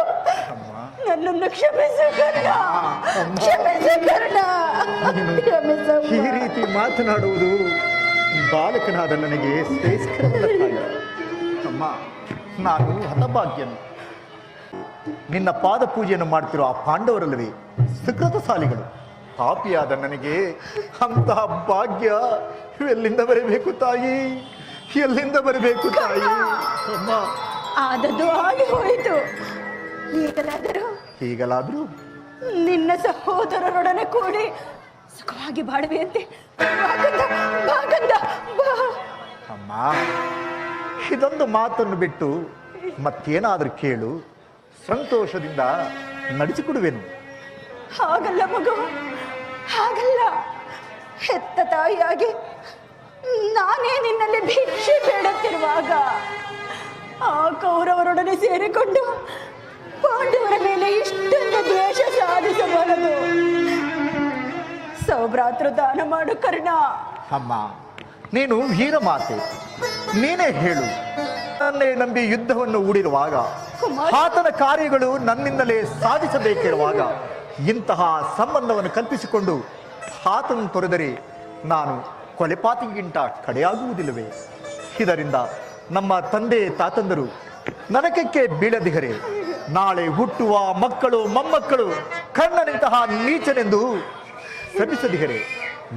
ನನ್ನನ್ನು ಕ್ಷಮಿಸು ಕರ್ಣ, ಕ್ಷಮಿಸು ಕರ್ಣ, ಕ್ಷಮಿಸು. ಈ ರೀತಿ ಮಾತನಾಡುವುದು ಬಾಲಕನಾದ ನನಗೆ ಶ್ರೇಷ್ಠವಲ್ಲ ತಾಯಿ. ಅಮ್ಮ, ನಾನು ಹತಭಾಗ್ಯನು. ನಿನ್ನ ಪಾದ ಪೂಜೆಯನ್ನು ಮಾಡ್ತಿರೋ ಆ ಪಾಂಡವರಲ್ಲವೇ ಸುಕೃತಶಾಲಿಗಳು. ಪಾಪಿಯಾದ ನನಗೆ ಅಂತಹ ಭಾಗ್ಯ ಎಲ್ಲಿಂದ ಬರಬೇಕು ತಾಯಿ, ಎಲ್ಲಿಂದ ಬರಬೇಕು ತಾಯಿ? ಅಮ್ಮ, ಆದದ್ದು ಆಗಿ ಹೋಯಿತು. ಈಗಲಾದರೂ ನಿನ್ನ ಸಹೋದರರೊಡನೆ ಕೂಡಿ ಸುಖವಾಗಿ ಬಾಳುವೆಯಂತೆ. ಅಮ್ಮ, ಇದೊಂದು ಮಾತನ್ನು ಬಿಟ್ಟು ಮತ್ತೇನಾದರೂ ಕೇಳು, ಸಂತೋಷದಿಂದ ನಡೆಸಿಕೊಡುವೆನು. ಹಾಗಲ್ಲ ಮಗು, ಹಾಗಲ್ಲ. ಹೆತ್ತ ತಾಯಿಯಾಗಿ ನಾನೇ ನಿನ್ನಲ್ಲಿ ಭಿಕ್ಷೆ ಬೇಡುತ್ತಿರುವಾಗ ಆ ಕೌರವರೊಡನೆ ಸೇರಿಕೊಂಡು ಪಾಂಡವರ ಮೇಲೆ ಇಷ್ಟೊಂದು ದ್ವೇಷ ಸಾಧಿಸಬಾರದು. ಸೌಭ್ರಾತೃ ದಾನ ಮಾಡು ಕರ್ಣ. ಅಮ್ಮ, ನೀನು ವೀರ ಮಾತೆ, ನೀನೇ ಹೇಳು. ನನ್ನೇ ನಂಬಿ ಯುದ್ಧವನ್ನು ಹೂಡಿರುವಾಗ, ಆತನ ಕಾರ್ಯಗಳು ನನ್ನಿಂದಲೇ ಸಾಧಿಸಬೇಕಿರುವಾಗ ಇಂತಹ ಸಂಬಂಧವನ್ನು ಕಲ್ಪಿಸಿಕೊಂಡು ಆತನ ತೊರೆದರೆ ನಾನು ಕೊಲೆಪಾತಿಗಿಂತ ಕಡೆಯಾಗುವುದಿಲ್ಲವೇ? ಇದರಿಂದ ನಮ್ಮ ತಂದೆ ತಾತಂದರು ನರಕಕ್ಕೆ ಬೀಳದಿಗರೆ ನಾಳೆ ಹುಟ್ಟುವ ಮಕ್ಕಳು ಮೊಮ್ಮಕ್ಕಳು ಕರ್ಣನಿಂತಹ ನೀಚನೆಂದು ಶಪಿಸದಿಗರೆ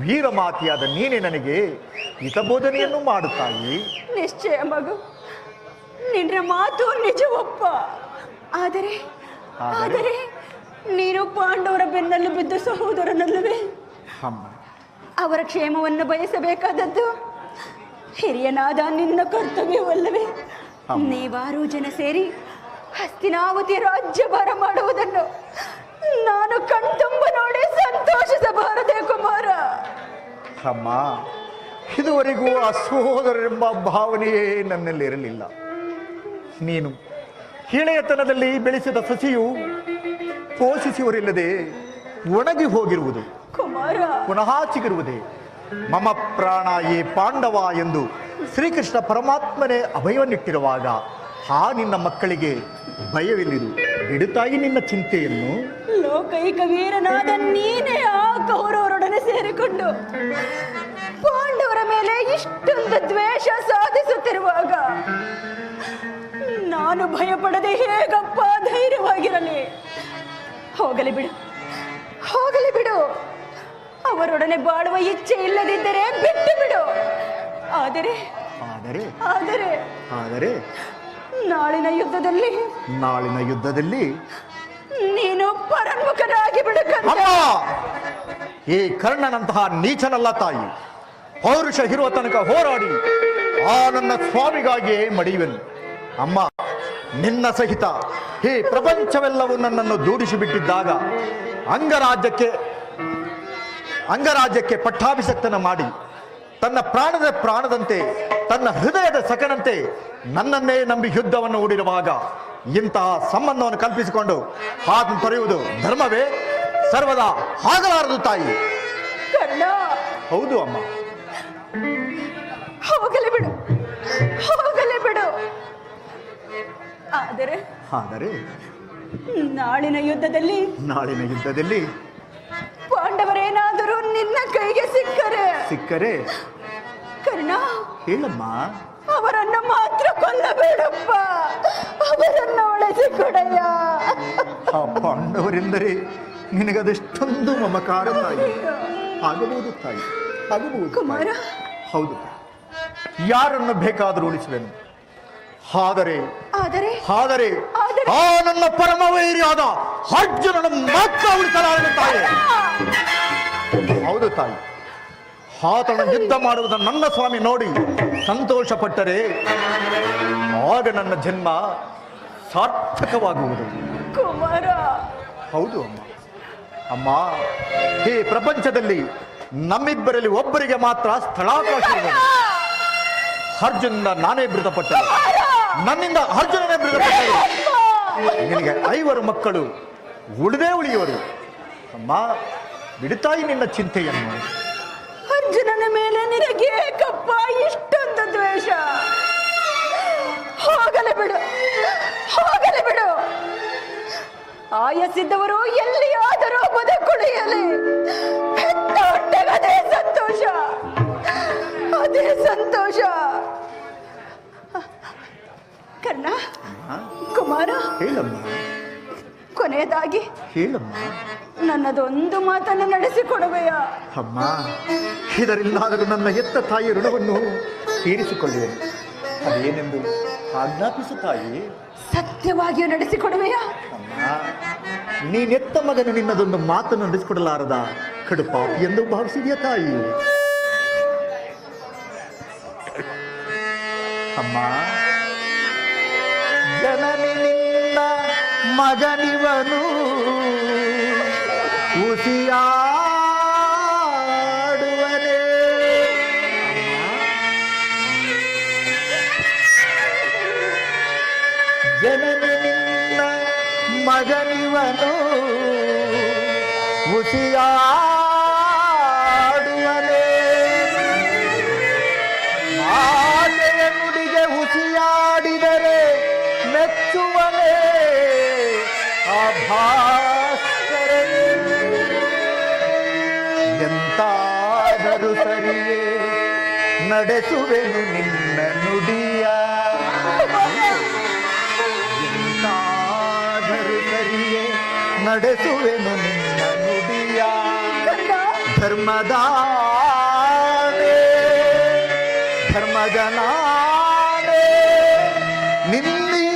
ವೀರಮಾತೆಯಾದ ನೀನೇ ನನಗೆ ಹಿತಬೋಧನೆಯನ್ನು ಮಾಡುತ್ತಾಯಿ. ನಿಶ್ಚಯ ಮಗು, ನಿನ್ನ ಮಾತು ನಿಜವಪ್ಪ. ಆದರೆ ಆದರೆ ನೀನು ಪಾಂಡವರ ಬೆನ್ನನ್ನು ಬಿದ್ದ ಸಹೋದರನಲ್ಲವೇ? ಅವರ ಕ್ಷೇಮವನ್ನು ಬಯಸಬೇಕಾದದ್ದು ಹಿರಿಯನಾದ ನಿನ್ನ ಕರ್ತವ್ಯವಲ್ಲವೇ? ನೀವಾರು ಜನ ಸೇರಿ ಹಸ್ತಿನಾವತಿ ರಾಜ್ಯಭಾರ ಮಾಡುವುದನ್ನು ನಾನು ಕಣ್ತುಂಬ ನೋಡಿ ಸಂತೋಷಿಸಬಾರದೆ ಕುಮಾರ? ಅಮ್ಮ, ಇದುವರೆಗೂ ಆ ಸಹೋದರರೆಂಬ ಭಾವನೆಯೇ ನನ್ನಲ್ಲಿರಲಿಲ್ಲ. ನೀನು ಹಿಳೆಯತನದಲ್ಲಿ ಬೆಳೆಸಿದ ಸಸಿಯು ಪೋಷಿಸುವರಿಲ್ಲದೆ ಒಣಗಿ ಹೋಗಿರುವುದು, ಕುಮಾರ ಪುನಃ ಚಿಗಿರುವುದೇ. ಮಮ ಪ್ರಾಣ ಏ ಪಾಂಡವ ಎಂದು ಶ್ರೀಕೃಷ್ಣ ಪರಮಾತ್ಮನೇ ಅಭಯವನ್ನಿಟ್ಟಿರುವಾಗ ಆ ನಿನ್ನ ಮಕ್ಕಳಿಗೆ ಭಯವಿಲ್ಲಿದು. ಬಿಡುತ್ತಾಯಿ ನಿನ್ನ ಚಿಂತೆಯನ್ನು. ಲೋಕೈಕ ವೀರನಾದ ನೀನೇ ಆ ಕೌರವರೊಡನೆ ಸೇರಿಕೊಂಡು ಪಾಂಡವರ ಮೇಲೆ ಇಷ್ಟೊಂದು ದ್ವೇಷ ಸಾಧಿಸುತ್ತಿರುವಾಗ ನಾನು ಭಯಪಡದೆ ಹೇಗಪ್ಪ ಧೈರ್ಯವಾಗಿರಲಿ? ಹೋಗಲಿ ಬಿಡು, ಹೋಗಲಿ ಬಿಡು. ಅವರೊಡನೆ ಬಾಳುವ ಇಚ್ಛೆ ಇಲ್ಲದಿದ್ದರೆ ಬಿಟ್ಟು ಬಿಡು. ಆದರೆ ಆದರೆ ಆದರೆ ಆದರೆ ನಾಳಿನ ಯುದ್ಧದಲ್ಲಿ ನೀನು ಪರನ್ಮುಖನಾಗಿ ಬಿಡು. ಅಮ್ಮ, ಈ ಕರ್ಣನಂತಹ ನೀಚನಲ್ಲ ತಾಯಿ. ಪೌರುಷ ಇರುವ ತನಕ ಹೋರಾಡಿ ಆ ನನ್ನ ಸ್ವಾಮಿಗಾಗಿಯೇ ಮಡಿಯುವೆನು. ಅಮ್ಮ, ನಿನ್ನ ಸಹಿತ ಈ ಪ್ರಪಂಚವೆಲ್ಲವೂ ನನ್ನನ್ನು ದೂಡಿಸಿ ಬಿಟ್ಟಿದ್ದಾಗ ಅಂಗರಾಜ್ಯಕ್ಕೆ ಪಟ್ಟಾಭಿಷಕ್ತನ ಮಾಡಿ ತನ್ನ ಪ್ರಾಣದ ಪ್ರಾಣದಂತೆ ತನ್ನ ಹೃದಯದ ಸಖನಂತೆ ನನ್ನನ್ನೇ ನಂಬಿ ಯುದ್ಧವನ್ನು ಹೂಡಿರುವಾಗ ಇಂತಹ ಸಂಬಂಧವನ್ನು ಕಲ್ಪಿಸಿಕೊಂಡು ಆತನ ತೊರೆಯುವುದು ಧರ್ಮವೇ? ಸರ್ವದಾ ಆಗಲಾರದು ತಾಯಿ. ಕರ್ಣ, ಹೌದು ಅಮ್ಮ. ಹೋಗಲಿ ಬಿಡು, ಹೋಗಲಿ ಬಿಡು. ಆದರೆ ನಾಳಿನ ಯುದ್ಧದಲ್ಲಿ ಪಾಂಡವರೇನಾದರೂ ನಿನ್ನ ಕೈಗೆ ಸಿಕ್ಕರೆ ಕರ್ಣ, ಕರ್ಣ, ಹೇಳಮ್ಮ. ಅವರನ್ನು ಕೊಲ್ಲಬೇಡಪ್ಪ, ಅವರನ್ನು ಉಳಿಸಿಕೊಡಯ್ಯ. ಆ ಪಾಂಡವರೆಂದರೆ ನಿನಗದೆಷ್ಟೊಂದು ಮಮಕಾರ ತಾಯಿ. ಆಗಬಹುದು ತಾಯಿ, ಆಗಬಹುದು ಕುಮಾರ. ಹೌದು, ಯಾರನ್ನು ಬೇಕಾದರೂ ಉಳಿಸುವೆನು. ಆದರೆ ಆದರೆ ಆದರೆ ಆದರೆ- ಆ ನನ್ನ ಪರಮವೈರಿಯಾದ ಅರ್ಜುನನ ಮಾತ್ರ ಉಳಿಸಲಾರನು ತಾಯಿ. ಹೌದು ತಾಯಿ, ಆತನ ಯುದ್ಧ ಮಾಡುವುದನ್ನು ನನ್ನ ಸ್ವಾಮಿ ನೋಡಿ ಸಂತೋಷ ಪಟ್ಟರೆ ಆಗ ನನ್ನ ಜನ್ಮ ಸಾರ್ಥಕವಾಗುವುದು. ಕುಮಾರ, ಹೌದು ಅಮ್ಮ. ಅಮ್ಮ, ಈ ಪ್ರಪಂಚದಲ್ಲಿ ನಮ್ಮಿಬ್ಬರಲ್ಲಿ ಒಬ್ಬರಿಗೆ ಮಾತ್ರ ಸ್ಥಳಾವಕಾಶ ಇದೆ. ಅರ್ಜುನ ನಾನೇ ಮೃತಪಟ್ಟೆ, ನನ್ನಿಂದ ಅರ್ಜುನನೇ ಮೃತಪಟ್ಟರು. ನಿನಗೆ 5 ಮಕ್ಕಳು ಉಳಿದೇ ಉಳಿಯುವರು. ಅಮ್ಮ, ಬಿಡುತ್ತಾಯಿ ನಿನ್ನ ಚಿಂತೆಯನ್ನು. ಅರ್ಜುನನ ಮೇಲೆ ನಿನಗೆ ಏಕಪ್ಪ ಇಷ್ಟೊಂದು ದ್ವೇಷ? ಹೋಗಲೇ ಬಿಡು, ಹೋಗಲೇ ಬಿಡು. ಆಯಸ್ಸಿದ್ದವರು ಎಲ್ಲಿಯಾದರೂ ಬದುಕುಳಿಯಲಿ. ಹೆತ್ತ ಹೊಟ್ಟೆಗೆ ಅದೇ ಸಂತೋಷ, ಅದೇ ಸಂತೋಷ. ಕರ್ಣ, ಕುಮಾರ, ಹೇಳಮ್ಮ, ಕೊನೆಯದಾಗಿ ಹೇಳಮ್ಮ. ನನ್ನದೊಂದು ಮಾತನ್ನು ನಡೆಸಿಕೊಡುವೆಯಾ? ಅಮ್ಮ, ಇದರಿಲ್ಲಾದರೂ ನನ್ನ ಹೆತ್ತ ತಾಯಿಯ ಋಣವನ್ನು ತೀರಿಸಿಕೊಳ್ಳುವೆನು. ಅದೇನೆಂದು ಆಜ್ಞಾಪಿಸು ತಾಯಿ. ಸತ್ಯವಾಗಿಯೂ ನಡೆಸಿಕೊಡುವೆಯಾ? ಅಮ್ಮ, ನೀನೆತ್ತ ಮಗನು ನಿನ್ನದೊಂದು ಮಾತನ್ನು ನಡೆಸಿಕೊಡಲಾರದ ಕಡುಪಾಪಿ ಎಂದು ಭಾವಿಸಿದೆಯಾ ತಾಯಿ? ಅಮ್ಮ, ಜನನಿ ನಿನ್ನ ಮಗನಿವನು ಉಸಿಯಾಡುವನೇ. ಜನನಿ ನಿನ್ನ ಮಗನಿವನು ಉಸಿಯಾಡುವನೇ. ಮಾತೆಯ ನುಡಿಗೆ ಉಸಿಯಾಡಿದರೆ ಮೆಚ್ಚುವನೇ ಆ ಭಾಸ್ಕರನೇ. ಎಂತಾದರೂ ಸರಿಯೇ ನಡೆಸುವೆನು ನಿನ್ನ ನುಡಿಯ. ಎಂತಾದರೂ ಸರಿಯೇ ನಡೆಸುವೆನು ನಿನ್ನ ನುಡಿಯ. ಧರ್ಮದಾನೆ ಧರ್ಮಜನಾನೆ ನಿನ್ನಿ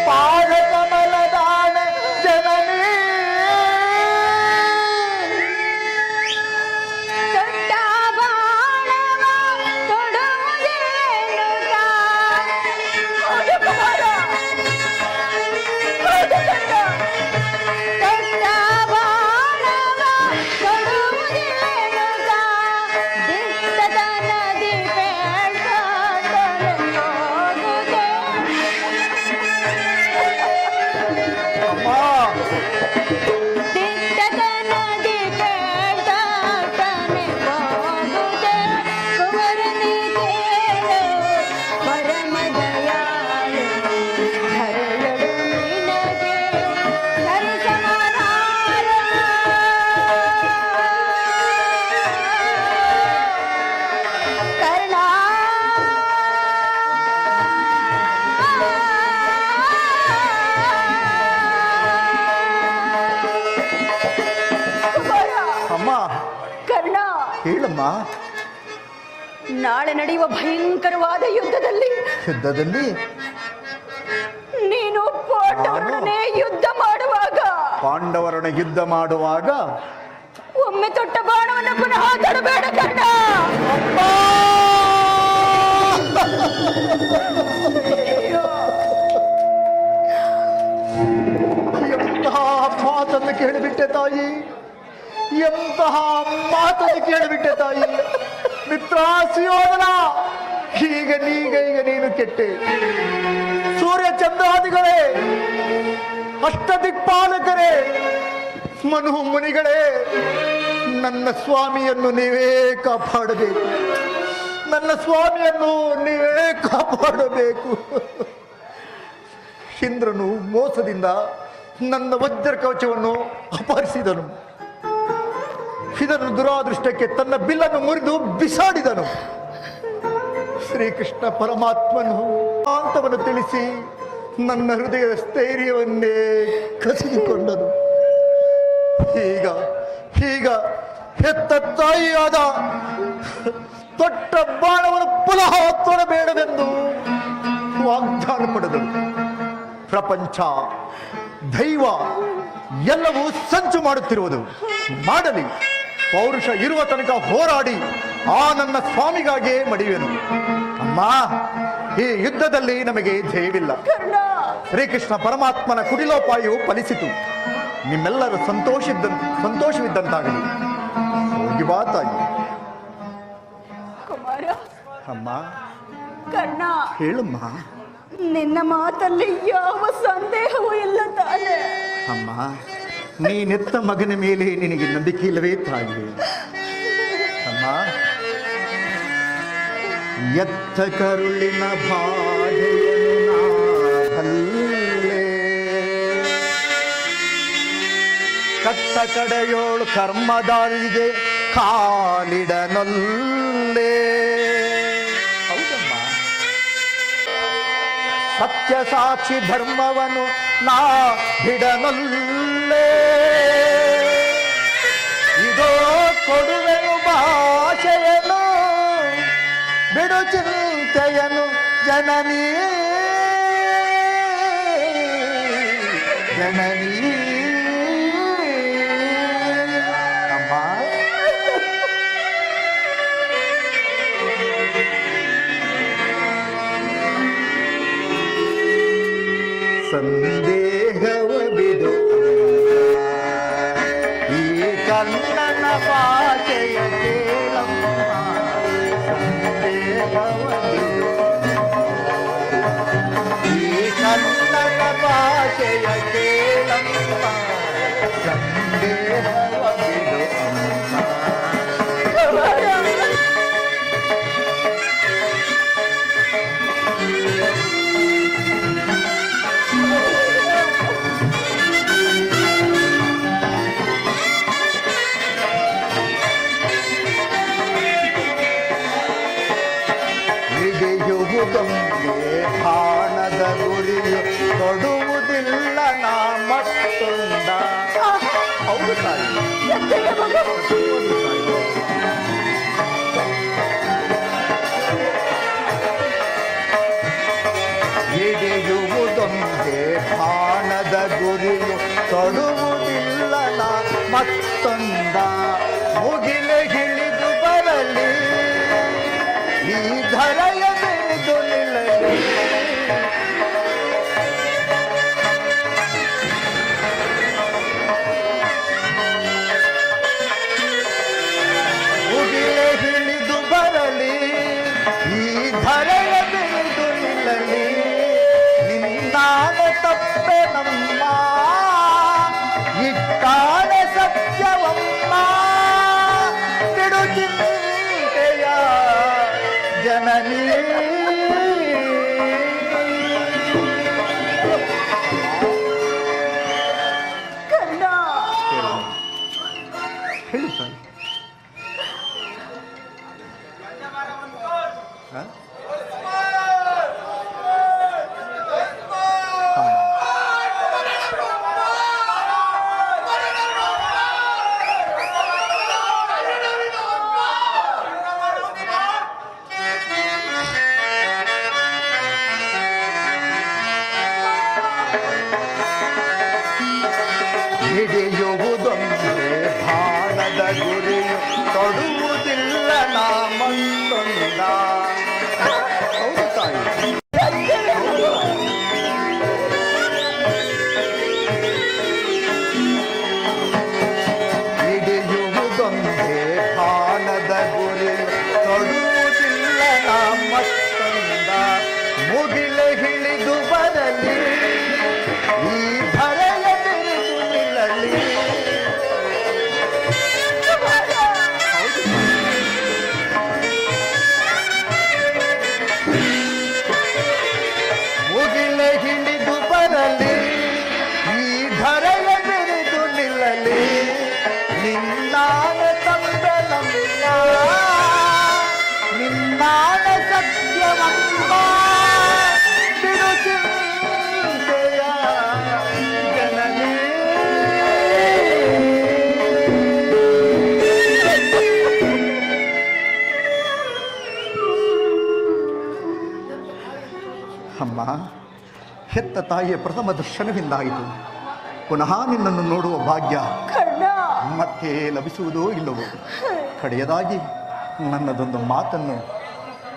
ಪಾದ ಕಮಲದಾನೆ ಜನನೇ. ದೊಡ್ಡ ಬಾಣವ ತೊಡುವುದೇನು ಹೌದು ಕುಮಾರ, ಹೌದು ದೊಡ್ಡ. ದೊಡ್ಡ ಬಾಣವ ತೊಡುವುದೇನು ದಿಟ್ಟತನದಿ ಬೇಡ್ಕೊಂಡನೆ ಹೋಗುದೆ. ಅಮ್ಮ, ದಿಟ್ಟತನದಿ ಬೇಡ್ಕೊಂಡನೆ ಹೋಗುದೆ. ಕುವರನೇ ಕೇಳು ಪರಮದಯಾಳು, ಹರಳು ನಿನಗೆ ಹರಿಸಮನಾರ. ಕರ್ಣ, ಕುಮಾರ, ಅಮ್ಮ, ಕರ್ಣ, ಹೇಳಮ್ಮ. ನಾಳೆ ನಡೆಯುವ ಭಯಂಕರವಾದ ಯುದ್ಧದಲ್ಲಿ ನೀನು ಪಾಂಡವರೊಡನೆ ಯುದ್ಧ ಮಾಡುವಾಗ ಪಾಂಡವರೊಡನೆ ಯುದ್ಧ ಮಾಡುವಾಗ ಒಮ್ಮೆ ತೊಟ್ಟ ಬಾಣವನ್ನು ಪುನಃ ತಡಬೇಡ ಕರ್ಣ. ಅಯ್ಯೋ, ಎಂತಹ ಮಾತನ್ನು ಕೇಳಿಬಿಟ್ಟೆ ತಾಯಿ, ಎಂತಹ ಮಾತನ್ನು ಕೇಳಿಬಿಟ್ಟೆ ತಾಯಿ. ಮಿತ್ರಾಸಿಯೋಧನ, ಈಗ ನೀನು ಕೆಟ್ಟೆ. ಸೂರ್ಯ ಚಂದ್ರಾದಿಗಳೇ, ಅಷ್ಟದಿಕ್ಪಾಲಕರೇ, ಮನು ಮುನಿಗಳೇ, ನನ್ನ ಸ್ವಾಮಿಯನ್ನು ನೀವೇ ಕಾಪಾಡಬೇಕು. ನನ್ನ ಸ್ವಾಮಿಯನ್ನು ನೀವೇ ಕಾಪಾಡಬೇಕು. ಇಂದ್ರನು ಮೋಸದಿಂದ ನನ್ನ ವಜ್ರ ಕವಚವನ್ನು ಅಪಹರಿಸಿದನು. ಇದನ್ನು ದುರಾದೃಷ್ಟಕ್ಕೆ ತನ್ನ ಬಿಲ್ಲನ್ನು ಮುರಿದು ಬಿಸಾಡಿದನು. ಶ್ರೀಕೃಷ್ಣ ಪರಮಾತ್ಮನು ಅಂತವನ್ನು ತಿಳಿಸಿ ನನ್ನ ಹೃದಯದ ಸ್ಥೈರ್ಯವನ್ನೇ ಕಸಿದುಕೊಂಡನು. ಈಗ ಹೆತ್ತ ತಾಯಿಯಾದ ದೊಡ್ಡ ಬಾಣವನ್ನು ಪುನಃ ತೊಡಬೇಡವೆಂದು ವಾಗ್ದಾನ ಪಡೆದಳು. ಪ್ರಪಂಚ, ದೈವ ಎಲ್ಲವೂ ಸಂಚು ಮಾಡುತ್ತಿರುವುದು. ಮಾಡಲಿ, ಪೌರುಷ ಇರುವ ತನಕ ಹೋರಾಡಿ ಆ ನನ್ನ ಸ್ವಾಮಿಗಾಗಿಯೇ ಮಡಿಯುವೆನು. ಅಮ್ಮ, ಈ ಯುದ್ಧದಲ್ಲಿ ನಮಗೆ ಜಯವಿಲ್ಲ. ಶ್ರೀಕೃಷ್ಣ ಪರಮಾತ್ಮನ ಕುಟಿಲೋಪಾಯವು ಫಲಿಸಿತು. ನಿಮ್ಮೆಲ್ಲರೂ ಸಂತೋಷವಿದ್ದಂತಾಗಲಿ. ಹೋಗಿ ಬಾ ತಾಯಿ. ಕುಮಾರ, ಅಮ್ಮ, ಕರ್ಣ, ಹೇಳಮ್ಮ. ನಿನ್ನ ಮಾತಲ್ಲಿ ಯಾವ ಸಂದೇಹವೂ ಇಲ್ಲ ತಾನೆ? ಅಮ್ಮ, ನೀನೆತ್ತ ಮಗನ ಮೇಲೆ ನಿನಗೆ ನಂಬಿಕೆ ಇಲ್ಲವೇ ತಾಯಿ? ಅಮ್ಮ, ಎತ್ತ ಕರುಳಿನ ಬಾಧೆಯನ್ನು ಬಲ್ಲೆ, ಕಟ್ಟ ಕಡೆಯೋಳು ಕರ್ಮದಾರಿಗೆ ಕಾಲಿಡನೊಲ್ಲೆ. ಹೌದಮ್ಮ, ಸತ್ಯ ಸಾಕ್ಷಿ ಧರ್ಮವನ್ನು ನಾ ಬಿಡನೊಲ್ಲೆ. ಇದೋ ಕೊಡುವೆನು ಭಾಷೆಯನ್ನು, ಬಿಡು ಚಿಂತೆಯನ್ನು ಜನನೀ ಜನನೀ. ಅಮ್ಮ, ಸಂದೇಹವ ಬಿಡು, ಈ ಕನ್ನಡ ಭಾಷೆಯ ಕೇಳಮ್ಮ. ಸಂದೇಹವ ಬಿಡು, ಈ ಕನ್ನಡ ಭಾಷೆಯ ಕೇಳಮ್ಮ. ಸಂದೇಹವ ಬಿಡು ಅಮ್ಮ. ಹಿಡಿಯುವುದೊಂದೇ ಬಾಣದ ಗುರಿಯು, ತೊಡುವುದಿಲ್ಲ ನಾ ಮತ್ತೊಂದ. ಹೌದು ತಾಯಿ. ಹಿಡಿಯುವುದೊಂದೇ ಬಾಣದ ಗುರಿಯು, ತೊಡುವುದಿಲ್ಲ ನಾ ಮತ್ತೊಂದ. ಮುಗಿಲೆ ಹಿಡಿದು ಬರಲಿ, ಈ ಧರೆಯ ಬೆಳೆದು ನಿಲ್ಲಲಿ. ಮುಗಿಲೆ ಹಿಡಿದು ಬರಲಿ, ಈ ಧರೆಯ ಬೆಳೆದು ನಿಲ್ಲಲಿ. ನಿನ್ನಾನೆ ತಪ್ಪೆ ನಮ್ಮ, ಇಟ್ಟಾನೆ ಸತ್ಯವಮ್ಮ. ಬಿಡು ಚಿಂತೆಯ ಜನನೀ. ಕರ್ಣ, ಹೇಳಿ ತಾಯಿ. ಹಿಡಿಯುವುದೊಂದೇ ಬಾಣದ ಗುರಿಯು, ತೊಡುವುದಿಲ್ಲ ನಾ ಮತ್ತೊಂದ. ಹೌದು ತಾಯಿ. ಹಿಡಿಯುವುದೊಂದೇ ಬಾಣದ ಗುರಿಯು, ತೊಡುವುದಿಲ್ಲ ನಾ ಮತ್ತೊಂದ. ಮುಗಿಲೆ ಹಿಡಿದು ಬರಲಿ, ಈ ಭರೆಯ ಬೆರೆದು ನಿಲ್ಲಲಿ. ಮುಗಿಲೆ ಹಿಡಿದು ಬರಲಿ, ಈ ಧರೆಯ ಬೆರೆದು ನಿಲ್ಲಲಿ. ನಿನ್ನಾನ ತಂದ ನಮ್ಮ, ನಿನ್ನಾನ ಸತ್ಯ ಅಮ್ಮ, ಹೆತ್ತ ತಾಯಿಯ ಪ್ರಥಮ ದರ್ಶನವಿಂದಾಯಿತು. ಪುನಃ ನಿನ್ನನ್ನು ನೋಡುವ ಭಾಗ್ಯ ಕರ್ಣ, ಮತ್ತೆ ಲಭಿಸುವುದೋ ಇಲ್ಲವೋ. ಕಡೆಯದಾಗಿ ನನ್ನದೊಂದು ಮಾತನ್ನು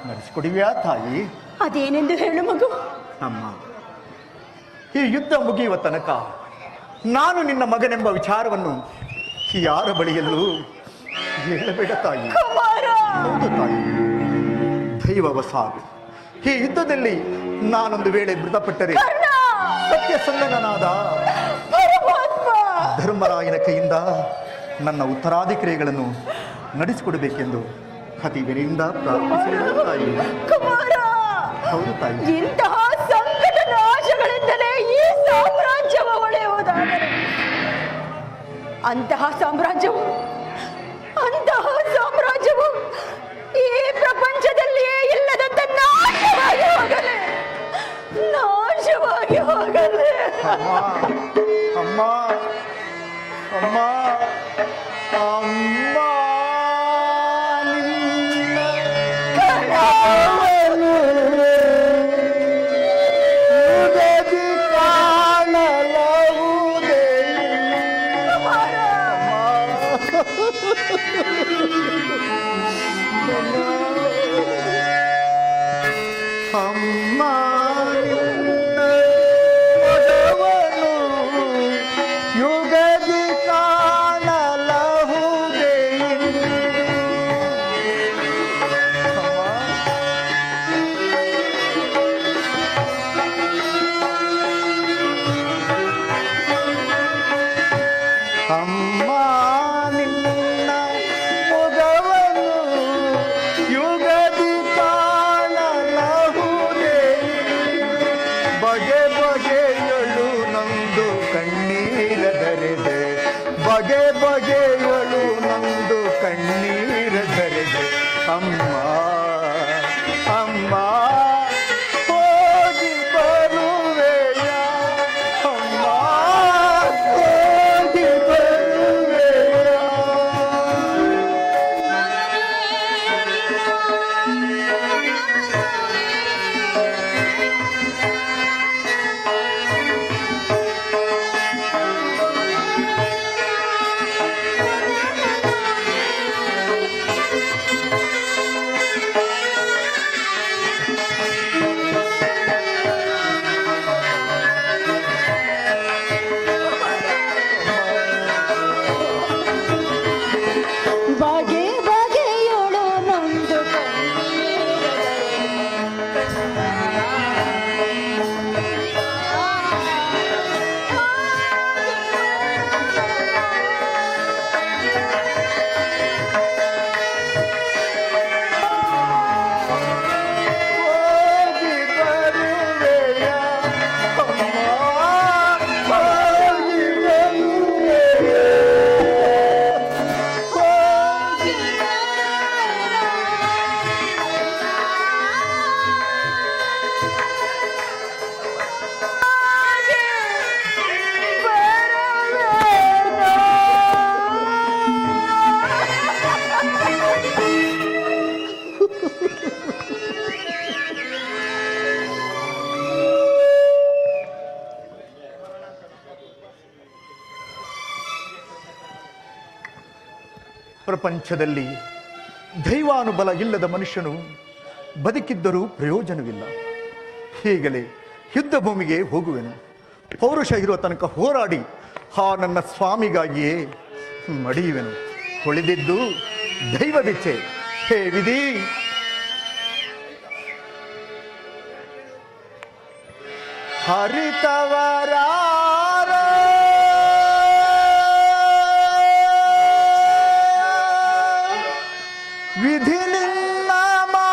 ನಡೆಸಿಕೊಡುವೆಯಾ ತಾಯಿ? ಅದೇನೆಂದು ಹೇಳು ಮಗು. ಅಮ್ಮ, ಈ ಯುದ್ಧ ಮುಗಿಯುವ ತನಕ ನಾನು ನಿನ್ನ ಮಗನೆಂಬ ವಿಚಾರವನ್ನು ಯಾರ ಬಳಿಯಲ್ಲೂ ಹೇಳಬೇಡ ತಾಯಿ. ಕುಮಾರ, ಹೌದು ತಾಯಿ, ದೈವವಸಾಗಿ ಈ ಯುದ್ಧದಲ್ಲಿ ನಾನೊಂದು ವೇಳೆ ಮೃತಪಟ್ಟರೆ ಕರ್ಣ, ಸತ್ಯಸಂಧನಾದ ಪರಮಾತ್ಮ, ಧರ್ಮರಾಯನ ಕೈಯಿಂದ ನನ್ನ ಉತ್ತರಾಧಿಕಾರಿಗಳನ್ನು ನಡೆಸಿಕೊಡಬೇಕೆಂದು ಅತಿ ವಿನಯಿಂದ ಪ್ರಾರ್ಥಿಸಿದ ತಾಯಿ. ಕುಮಾರ, ಹೌದು ತಾಯಿ. ಇಂತಹ ಸಂಕಟ ನಾಶಗಳಿಂದಲೇ ಈ ಸಾಮ್ರಾಜ್ಯವು ಒಡೆಯುವುದಾದರೆ ಅಂತಹ ಸಾಮ್ರಾಜ್ಯವು ಈ ಪ್ರಪಂಚದಲ್ಲಿಯೇ ಇಲ್ಲದಂತ ನಾಶವಾಗಿ ಹೋಗಲೇ. ಅಮ್ಮ ಅಮ್ಮ ಅಮ್ಮ ಅಮ್ಮ, ನಿನ್ನ ಕಣವನು ಯುಗದಿ ಕಾಣಲವುದೇ. ಅಮ್ಮ, ನಿನ್ನ ಮಗವನು ಯುಗದಿ ಕಾಣಲಹುದೇ. ಅಮ್ಮ, ನಿನ್ನ ಮಗವನು ಯುಗದಿ ಕಾಣಲಹುದೇ. ಬಗೆ ಬಗೆಯಳು ನಂದು ಕಣ್ಣೀರ ಧರೆದೆ, ಬಗೆ ಬಗೆಯಳು ನಂದು ಕಣ್ಣೀರ ಧರೆದೆ. ಅಮ್ಮ ಅಮ್ಮ, ಹೋಗಿ ಬರುವೆಯ ಅಮ್ಮ, ಹೋಗಿ ಬರುವೆಯ. ಬಗೆ ಬಗೆಯೊಳು ನೊಂದು ಹೋಗಿ ಬರುವೆಯ ಅಮ್ಮ, ಹೋಗಿ ಬರುವೆಯ. ಪ್ರಪಂಚದಲ್ಲಿ ದೈವಾನುಬಲ ಇಲ್ಲದ ಮನುಷ್ಯನು ಬದುಕಿದ್ದರೂ ಪ್ರಯೋಜನವಿಲ್ಲ. ಹೀಗಲೇ ಯುದ್ಧ ಭೂಮಿಗೆ ಹೋಗುವೆನು. ಪೌರುಷ ಇರುವ ತನಕ ಹೋರಾಡಿ ಆ ನನ್ನ ಸ್ವಾಮಿಗಾಗಿಯೇ ಮಡಿಯುವೆನು. ಉಳಿದಿದ್ದು ದೈವವಿಚ್ಛೆ. ಹೇ ವಿಧಿ, ಹರಿತವರಾರ ವಿಧಿ ನಿನ್ನ ಮಾಯೆಯ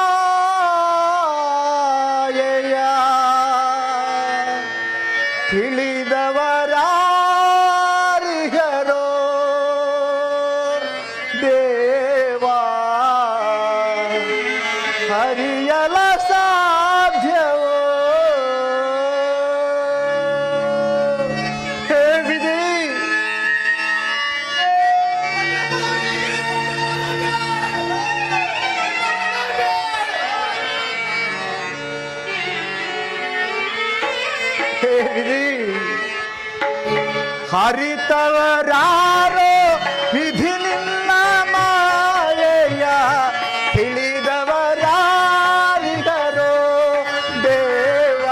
ತಿಳಿದವರಾರಿಹರೋ ದೇವಾ. ಹರಿಯಲ ಸಾಧ್ಯವೋ ವಿಧಿ ಹರಿತವರಾರೋ ವಿಧಿ ನಿನ್ನ ಮಾಯೆಯ ತಿಳಿದವರಾರಿಗರೋ ದೇವ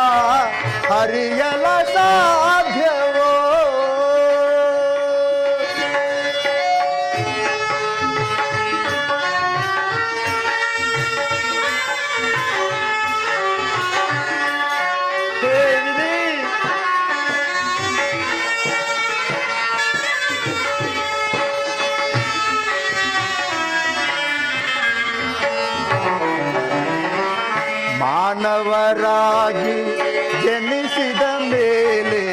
ಹರಿಯಲ ಸಾಧ್ಯವೋ ಮಾನವರಾಗಿ ಜನಿಸಿದ ಮೇಲೆ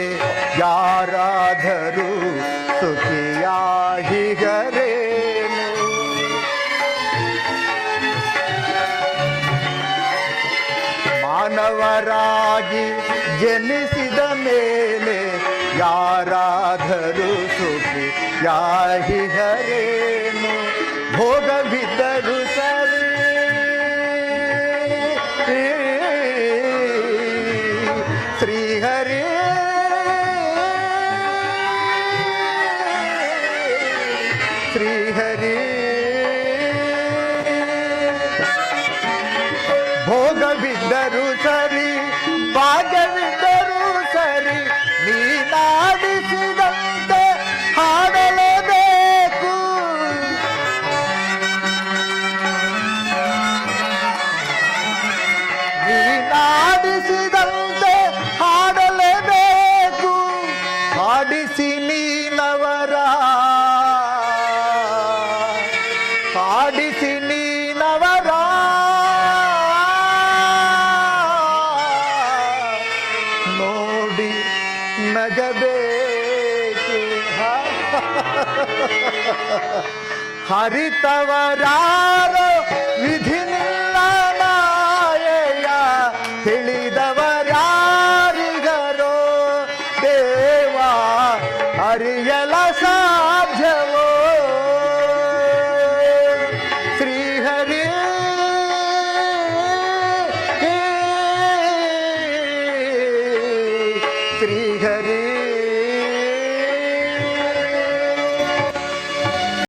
ಯಾರಾದರೂ ಸುಖಿಯಾಗಿಗರೇನು ಮಾನವರಾಗಿ ಜನಿಸಿದ ಮೇಲೆ ಯಾರಾದರೂ ಸುಖಿಯಾಗಿಗರೇನು ಭೋಗವಿದ್ದರೂ ಸರಿ ಶ್ರೀಹರಿ ಶ್ರೀಹರಿ ಭೋಗವಿದ್ದರೂ ಸರಿ ಭಾಗ್ಯವಿದ್ದರೂ ಸರಿ ನೀನಾಡಿಸಿದಂತೆ ಹಾಡಲೇಬೇಕು ನೀನಾಡಿಸಿದಂತೆ ಹಾಡಲೇಬೇಕು ಹಾಡಿಸಿ ನೀನವರ ಹಾಡಿಸಿ ನೀನವರ ನೋಡಿ ನಗಬೇಕು ಹರಿತವರಾರೋ ವಿಧಿ ನಿಲ್ಲ ಮಾಯೆಯ ತಿಳಿದವರಾರಿಗರೋ ದೇವ ಹರಿಯಲ ಸಾ